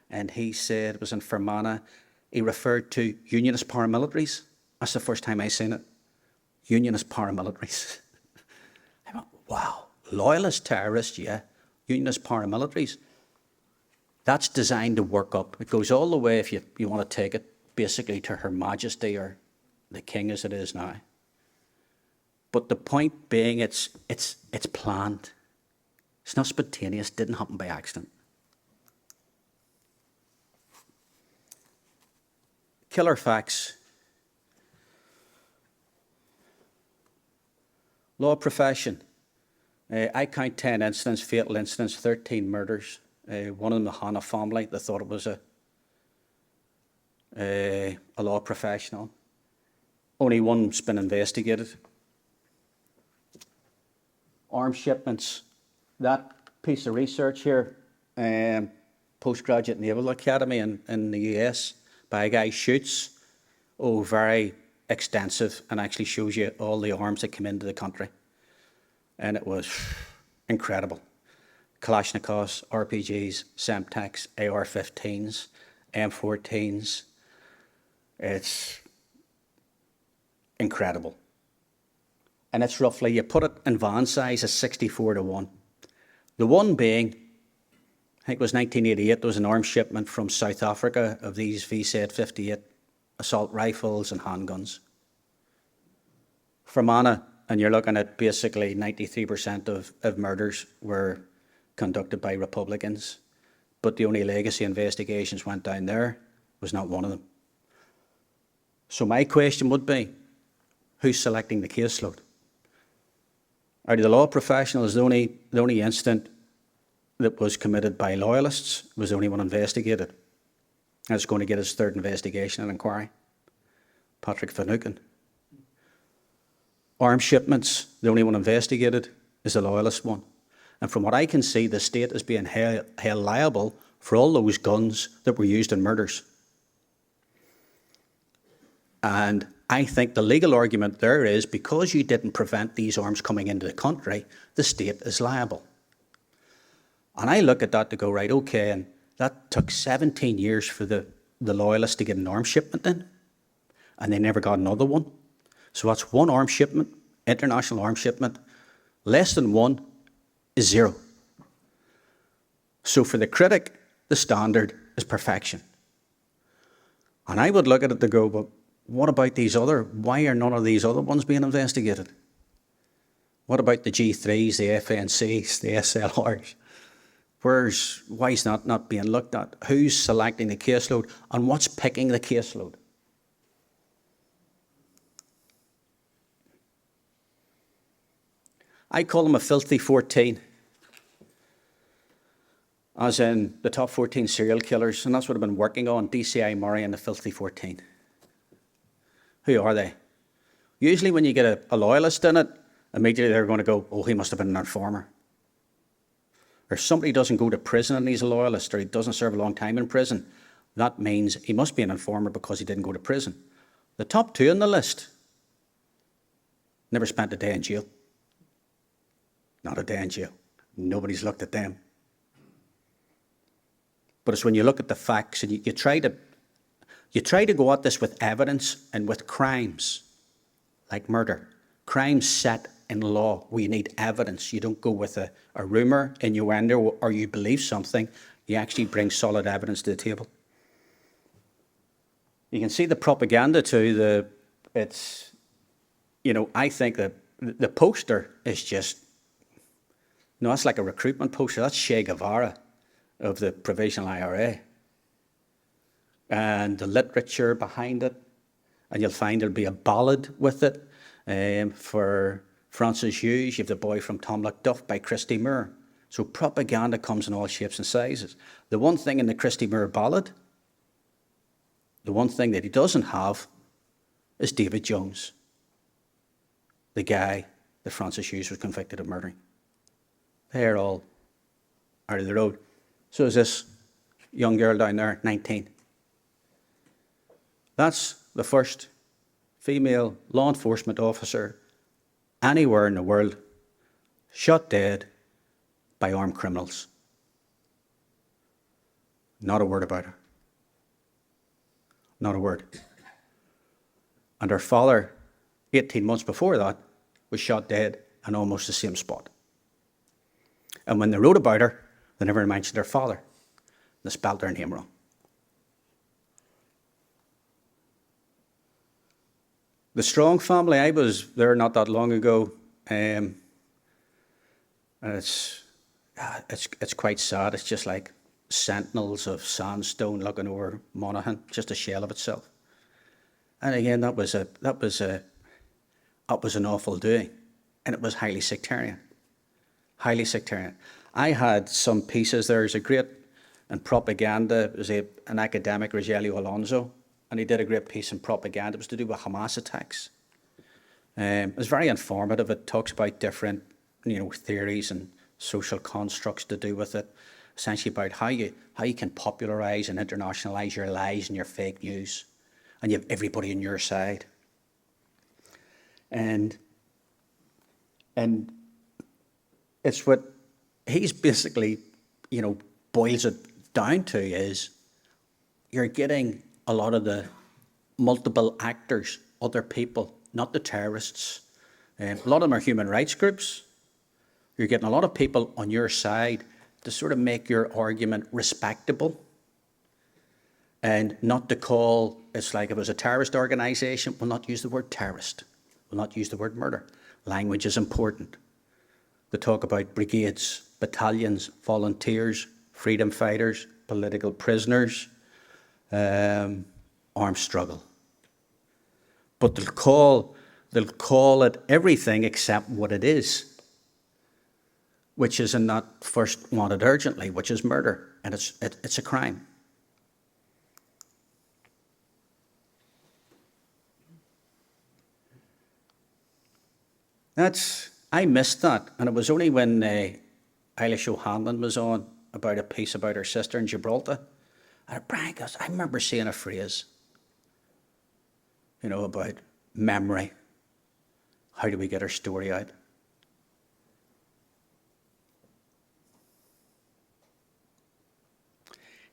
and he said, it was in Fermanagh, he referred to unionist paramilitaries. That's the first time I seen it. Unionist paramilitaries. I went, wow, loyalist terrorists, yeah. Unionist paramilitaries. That's designed to work up. It goes all the way, if you want to take it, basically to Her Majesty or the King as it is now. But the point being, it's planned. It's not spontaneous. It didn't happen by accident. Killer facts. Law profession. I count 10 incidents, fatal incidents, 13 murders. One of them, the Hanna family, they thought it was a law professional. Only one's been investigated. Arms shipments. That piece of research here, Postgraduate Naval Academy in the US, by a guy Shoots, very extensive, and actually shows you all the arms that came into the country. And it was incredible. Kalashnikovs, RPGs, Semtex, AR-15s, M14s. It's incredible. and it's roughly, you put it in van size, it's 64-1. The one being, I think it was 1988, there was an arms shipment from South Africa of these VZ-58 assault rifles and handguns. Fermanagh, and you're looking at basically 93% of murders were conducted by Republicans, but the only legacy investigations went down there was not one of them. So my question would be, who's selecting the caseload? Out of the law professionals, the only incident that was committed by loyalists was the only one investigated. And it's going to get its third investigation and inquiry. Patrick Finucane. Arms shipments, the only one investigated is the loyalist one. And from what I can see, the state is being held liable for all those guns that were used in murders. And I think the legal argument there is because you didn't prevent these arms coming into the country, the state is liable. And I look at that to go, right, okay, and that took 17 years for the loyalists to get an arms shipment in, and they never got another one. So that's one arms shipment, international arms shipment. Less than one is zero. So for the critic, the standard is perfection. And I would look at it to go, but what about why are none of these other ones being investigated? What about the G3s, the FNCs, the SLRs? Why is that not being looked at? Who's selecting the caseload and what's picking the caseload? I call them a filthy 14, as in the top 14 serial killers, and that's what I've been working on, DCI Murray and the filthy 14. Who are they? Usually when you get a loyalist in it, immediately they're going to go, oh, he must have been an informer. Or somebody doesn't go to prison and he's a loyalist, or he doesn't serve a long time in prison. That means he must be an informer because he didn't go to prison. The top two on the list never spent a day in jail. Not a day in jail. Nobody's looked at them. But it's when you look at the facts and you try to go at this with evidence and with crimes like murder, crimes set in law where you need evidence. You don't go with a rumour, innuendo, or you believe something. You actually bring solid evidence to the table. You can see the propaganda too. I think that the poster is just, that's like a recruitment poster. That's Che Guevara of the Provisional IRA. And the literature behind it, and you'll find there'll be a ballad with it. For Francis Hughes, you have The Boy from Tom Macduff by Christy Moore. So propaganda comes in all shapes and sizes. The one thing in the Christy Moore ballad, the one thing that he doesn't have is David Jones, the guy that Francis Hughes was convicted of murdering. They're all out of the road. So is this young girl down there, 19. That's the first female law enforcement officer anywhere in the world shot dead by armed criminals. Not a word about her. Not a word. And her father, 18 months before that, was shot dead in almost the same spot. And when they wrote about her, they never mentioned her father. They spelled her name wrong. The Strong family, I was there not that long ago, and it's quite sad. It's just like sentinels of sandstone looking over Monaghan, just a shell of itself. And again, that was an awful doing, and it was highly sectarian. Highly sectarian. I had some pieces. There's a great in propaganda. It was an academic, Rogelio Alonso, and he did a great piece in propaganda. It was to do with Hamas attacks. It was very informative. It talks about different, theories and social constructs to do with it. Essentially about how you can popularise and internationalise your lies and your fake news, and you have everybody on your side. And it's what he's basically, boils it down to is you're getting a lot of the multiple actors, other people, not the terrorists, A lot of them are human rights groups. You're getting a lot of people on your side to sort of make your argument respectable and not to call, it's like if it was a terrorist organisation, we'll not use the word terrorist. We'll not use the word murder. Language is important. They talk about brigades, battalions, volunteers, freedom fighters, political prisoners, armed struggle. But they'll call it everything except what it is, which is in that first wanted urgently, which is murder, and it's a crime. I missed that, and it was only when Eilish O'Hanlon was on about a piece about her sister in Gibraltar. And Brian goes, I remember seeing a phrase, about memory. How do we get our story out?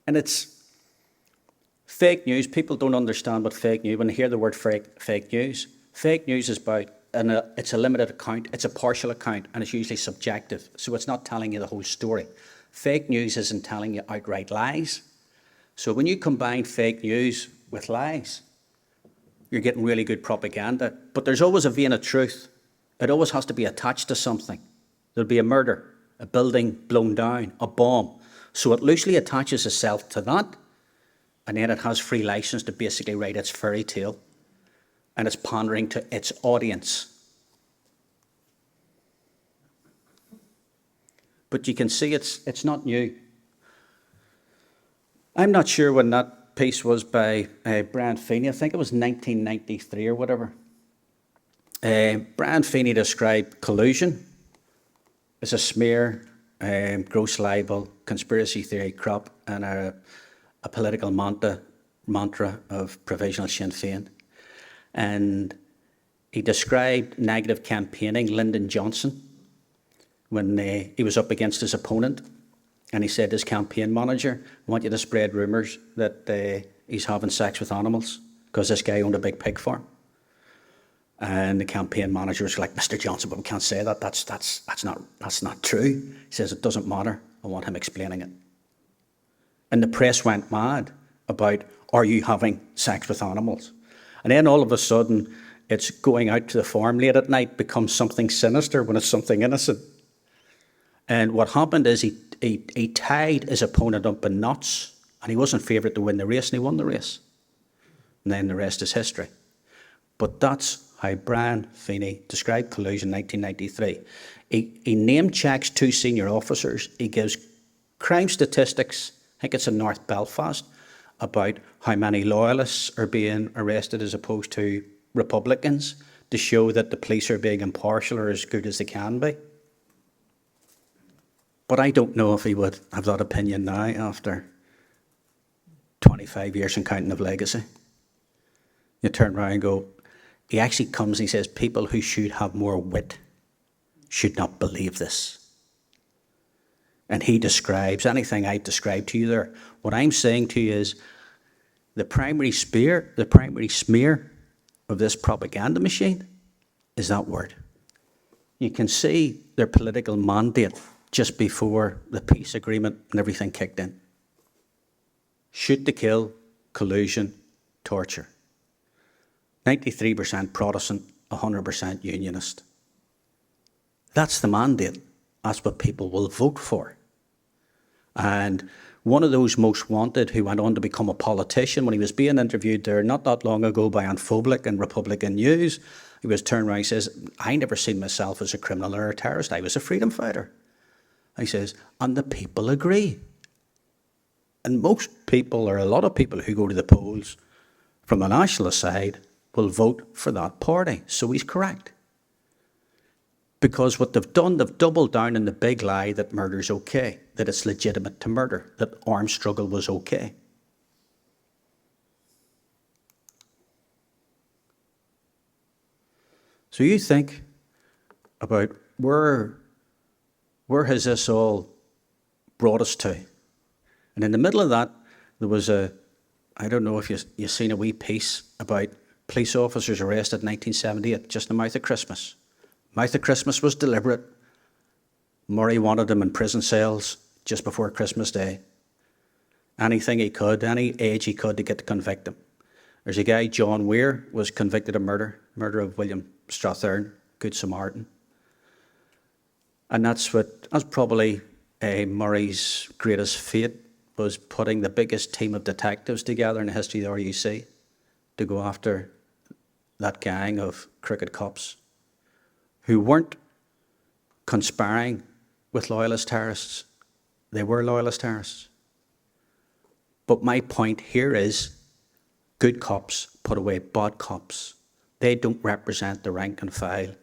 And it's fake news. People don't understand what fake news, when they hear the word fake news is about, and it's a limited account, it's a partial account, and it's usually subjective. So it's not telling you the whole story. Fake news isn't telling you outright lies. So when you combine fake news with lies, you're getting really good propaganda. But there's always a vein of truth. It always has to be attached to something. There'll be a murder, a building blown down, a bomb. So it loosely attaches itself to that, and then it has free license to basically write its fairy tale. And it's pandering to its audience. But you can see it's not new. I'm not sure when that piece was by Brian Feeney. I think it was 1993 or whatever. Brian Feeney described collusion as a smear, gross libel, conspiracy theory crop, and a political mantra of provisional Sinn Féin. And he described negative campaigning, Lyndon Johnson, when he was up against his opponent. And he said to his campaign manager, I want you to spread rumours that he's having sex with animals because this guy owned a big pig farm. And the campaign manager was like, Mr. Johnson, but we can't say that. That's not true. He says, it doesn't matter. I want him explaining it. And the press went mad about, are you having sex with animals? And then all of a sudden, it's going out to the farm late at night becomes something sinister when it's something innocent. And what happened is he tied his opponent up in knots, and he wasn't favourite to win the race, and he won the race. And then the rest is history. But that's how Brian Feeney described collusion in 1993. He name checks 2 senior officers. He gives crime statistics, I think it's in North Belfast, about how many loyalists are being arrested as opposed to Republicans to show that the police are being impartial or as good as they can be. But I don't know if he would have that opinion now after 25 years and counting of legacy. You turn around and go, he actually comes and he says, people who should have more wit should not believe this. And he describes anything I described to you there. What I'm saying to you is the primary smear of this propaganda machine is that word. You can see their political mandate just before the peace agreement and everything kicked in. Shoot to kill, collusion, torture. 93% Protestant, 100% Unionist. That's the mandate. That's what people will vote for. And one of those most wanted who went on to become a politician, when he was being interviewed there not that long ago by Anne Phoblik in Republican News, he was turned around and says, I never seen myself as a criminal or a terrorist. I was a freedom fighter. He says, and the people agree. And most people, or a lot of people who go to the polls from the nationalist side, will vote for that party. So he's correct. Because what they've done, they've doubled down on the big lie that murder's okay, that it's legitimate to murder, that armed struggle was okay. So you think about where has this all brought us to? And in the middle of that, there was I don't know if you've seen a wee piece about police officers arrested in 1978, just in the mouth of Christmas. Mouth of Christmas was deliberate. Murray wanted him in prison cells just before Christmas Day. Anything he could, any age he could to get to convict him. There's a guy, John Weir, was convicted of murder of William Strathern, Good Samaritan. And that's probably Murray's greatest fate, was putting the biggest team of detectives together in the history of the RUC to go after that gang of crooked cops who weren't conspiring with loyalist terrorists. They were loyalist terrorists. But my point here is, good cops put away bad cops. They don't represent the rank and file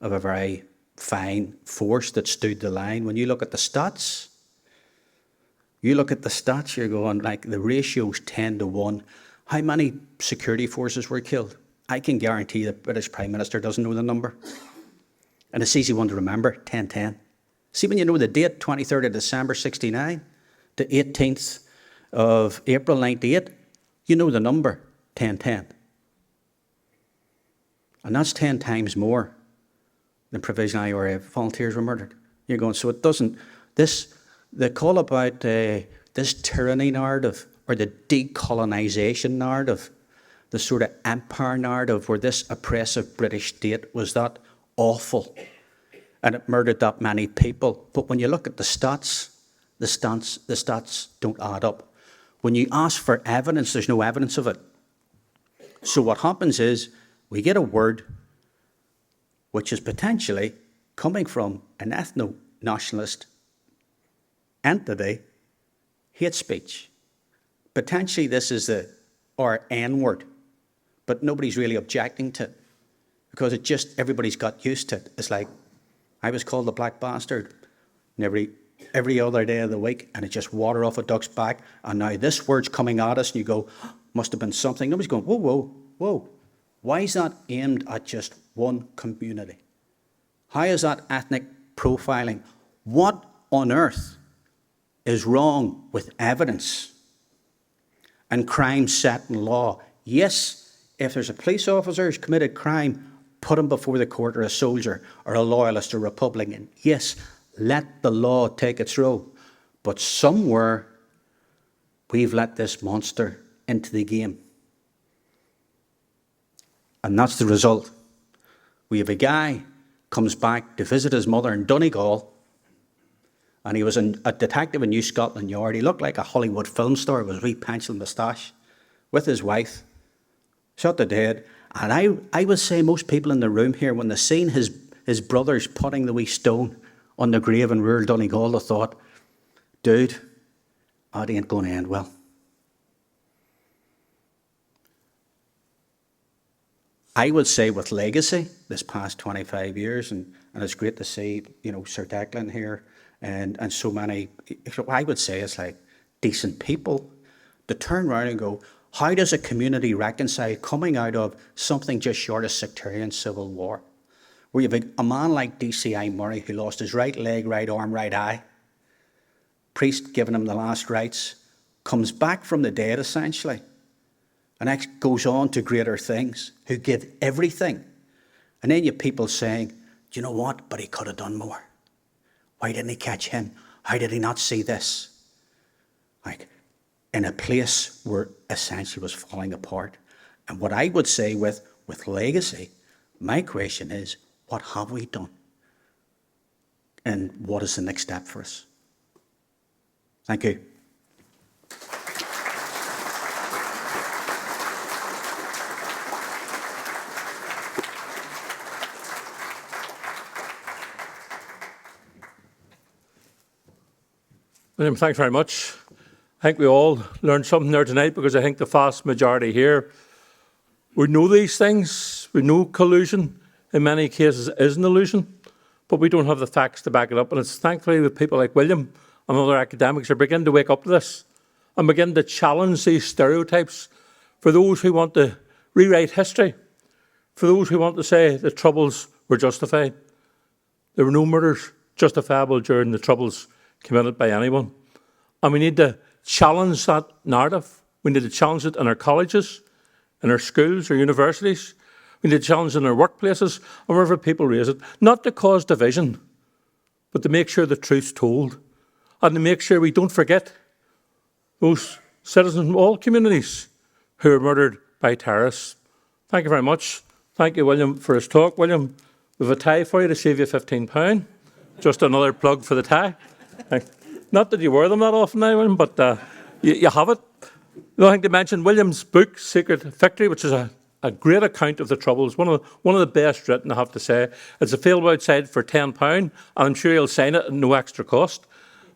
of a very fine force that stood the line. When you look at the stats, you're going, like, the ratio's 10 to 1. How many security forces were killed? I can guarantee the British Prime Minister doesn't know the number. And it's easy one to remember, 10-10. See, when you know the date, 23rd of December 69 to 18th of April 98, you know the number, 10-10. And that's 10 times more than Provisional IRA volunteers were murdered. You're going, so it doesn't, the call about this tyranny narrative, or the decolonisation narrative, the sort of empire narrative where this oppressive British state was that awful and it murdered that many people. But when you look at the stats don't add up. When you ask for evidence, there's no evidence of it. So what happens is, we get a word which is potentially coming from an ethno-nationalist entity, hate speech. Potentially this is the N word, but nobody's really objecting to it because everybody's got used to it. It's like, I was called a black bastard every other day of the week, and it's just water off a duck's back, and now this word's coming at us, and you go, must have been something. Nobody's going, whoa, whoa, whoa. Why is that aimed at just one community? How is that ethnic profiling? What on earth is wrong with evidence and crime set in law? Yes, if there's a police officer who's committed crime, put him before the court, or a soldier, or a loyalist, or Republican. Yes, let the law take its role. But somewhere, we've let this monster into the game. And that's the result. We have a guy comes back to visit his mother in Donegal, and he was a detective in New Scotland Yard. He looked like a Hollywood film star with a wee pencil moustache, with his wife, shot to dead. And I would say most people in the room here, when they seen his brothers putting the wee stone on the grave in rural Donegal, they thought, dude, that ain't going to end well. I would say with legacy, this past 25 years, and it's great to see, Sir Declan here, and so many, I would say it's like decent people, to turn around and go, how does a community reconcile coming out of something just short of sectarian civil war, where you have a man like DCI Murray who lost his right leg, right arm, right eye, priest giving him the last rites, comes back from the dead essentially, and goes on to greater things, who give everything. And then you have people saying, do you know what, but he could have done more. Why didn't he catch him? How did he not see this? Like, in a place where essentially was falling apart. And what I would say with legacy, my question is, what have we done? And what is the next step for us? Thank you. William, thanks very much. I think we all learned something there tonight, because I think the vast majority here, we know these things. We know collusion in many cases is an illusion, but we don't have the facts to back it up. And it's thankfully with people like William and other academics are beginning to wake up to this and begin to challenge these stereotypes for those who want to rewrite history, for those who want to say the Troubles were justified. There were no murders justifiable during the Troubles committed by anyone. And we need to challenge that narrative. We need to challenge it in our colleges, in our schools, our universities, We need to challenge in our workplaces and wherever people raise it, not to cause division, but to make sure the truth's told and to make sure we don't forget those citizens from all communities who were murdered by terrorists. Thank you very much. Thank you, William, for his talk. William, we have a tie for you to save you £15. Just another plug for the tie. Not that you wear them that often now, William, but you have it. The other thing to mention, William's book, Secret Victory, which is a great account of the Troubles, one of the best written, I have to say. It's available outside for £10, and I'm sure you'll sign it at no extra cost.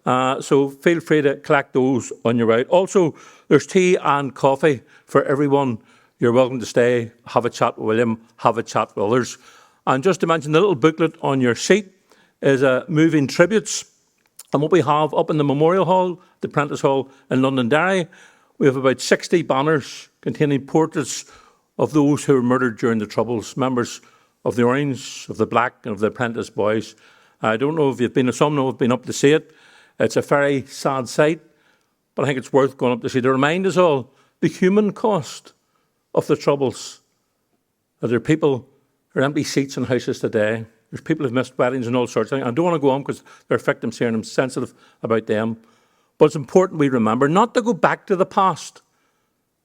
So feel free to collect those on your way out. Also, there's tea and coffee for everyone. You're welcome to stay, have a chat with William, have a chat with others. And just to mention, the little booklet on your seat is moving tributes. And what we have up in the Memorial Hall, the Prentice Hall in Londonderry, we have about 60 banners containing portraits of those who were murdered during the Troubles, members of the Orange, of the Black and of the Apprentice Boys. I don't know if you've been, some know have been up to see it. It's a very sad sight, but I think it's worth going up to see to remind us all the human cost of the Troubles. That there are people, there are empty seats in houses today. There's people who've missed weddings and all sorts of things. I don't want to go on because there are victims here and I'm sensitive about them. But it's important we remember not to go back to the past,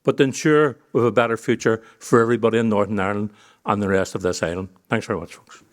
but to ensure we have a better future for everybody in Northern Ireland and the rest of this island. Thanks very much, folks.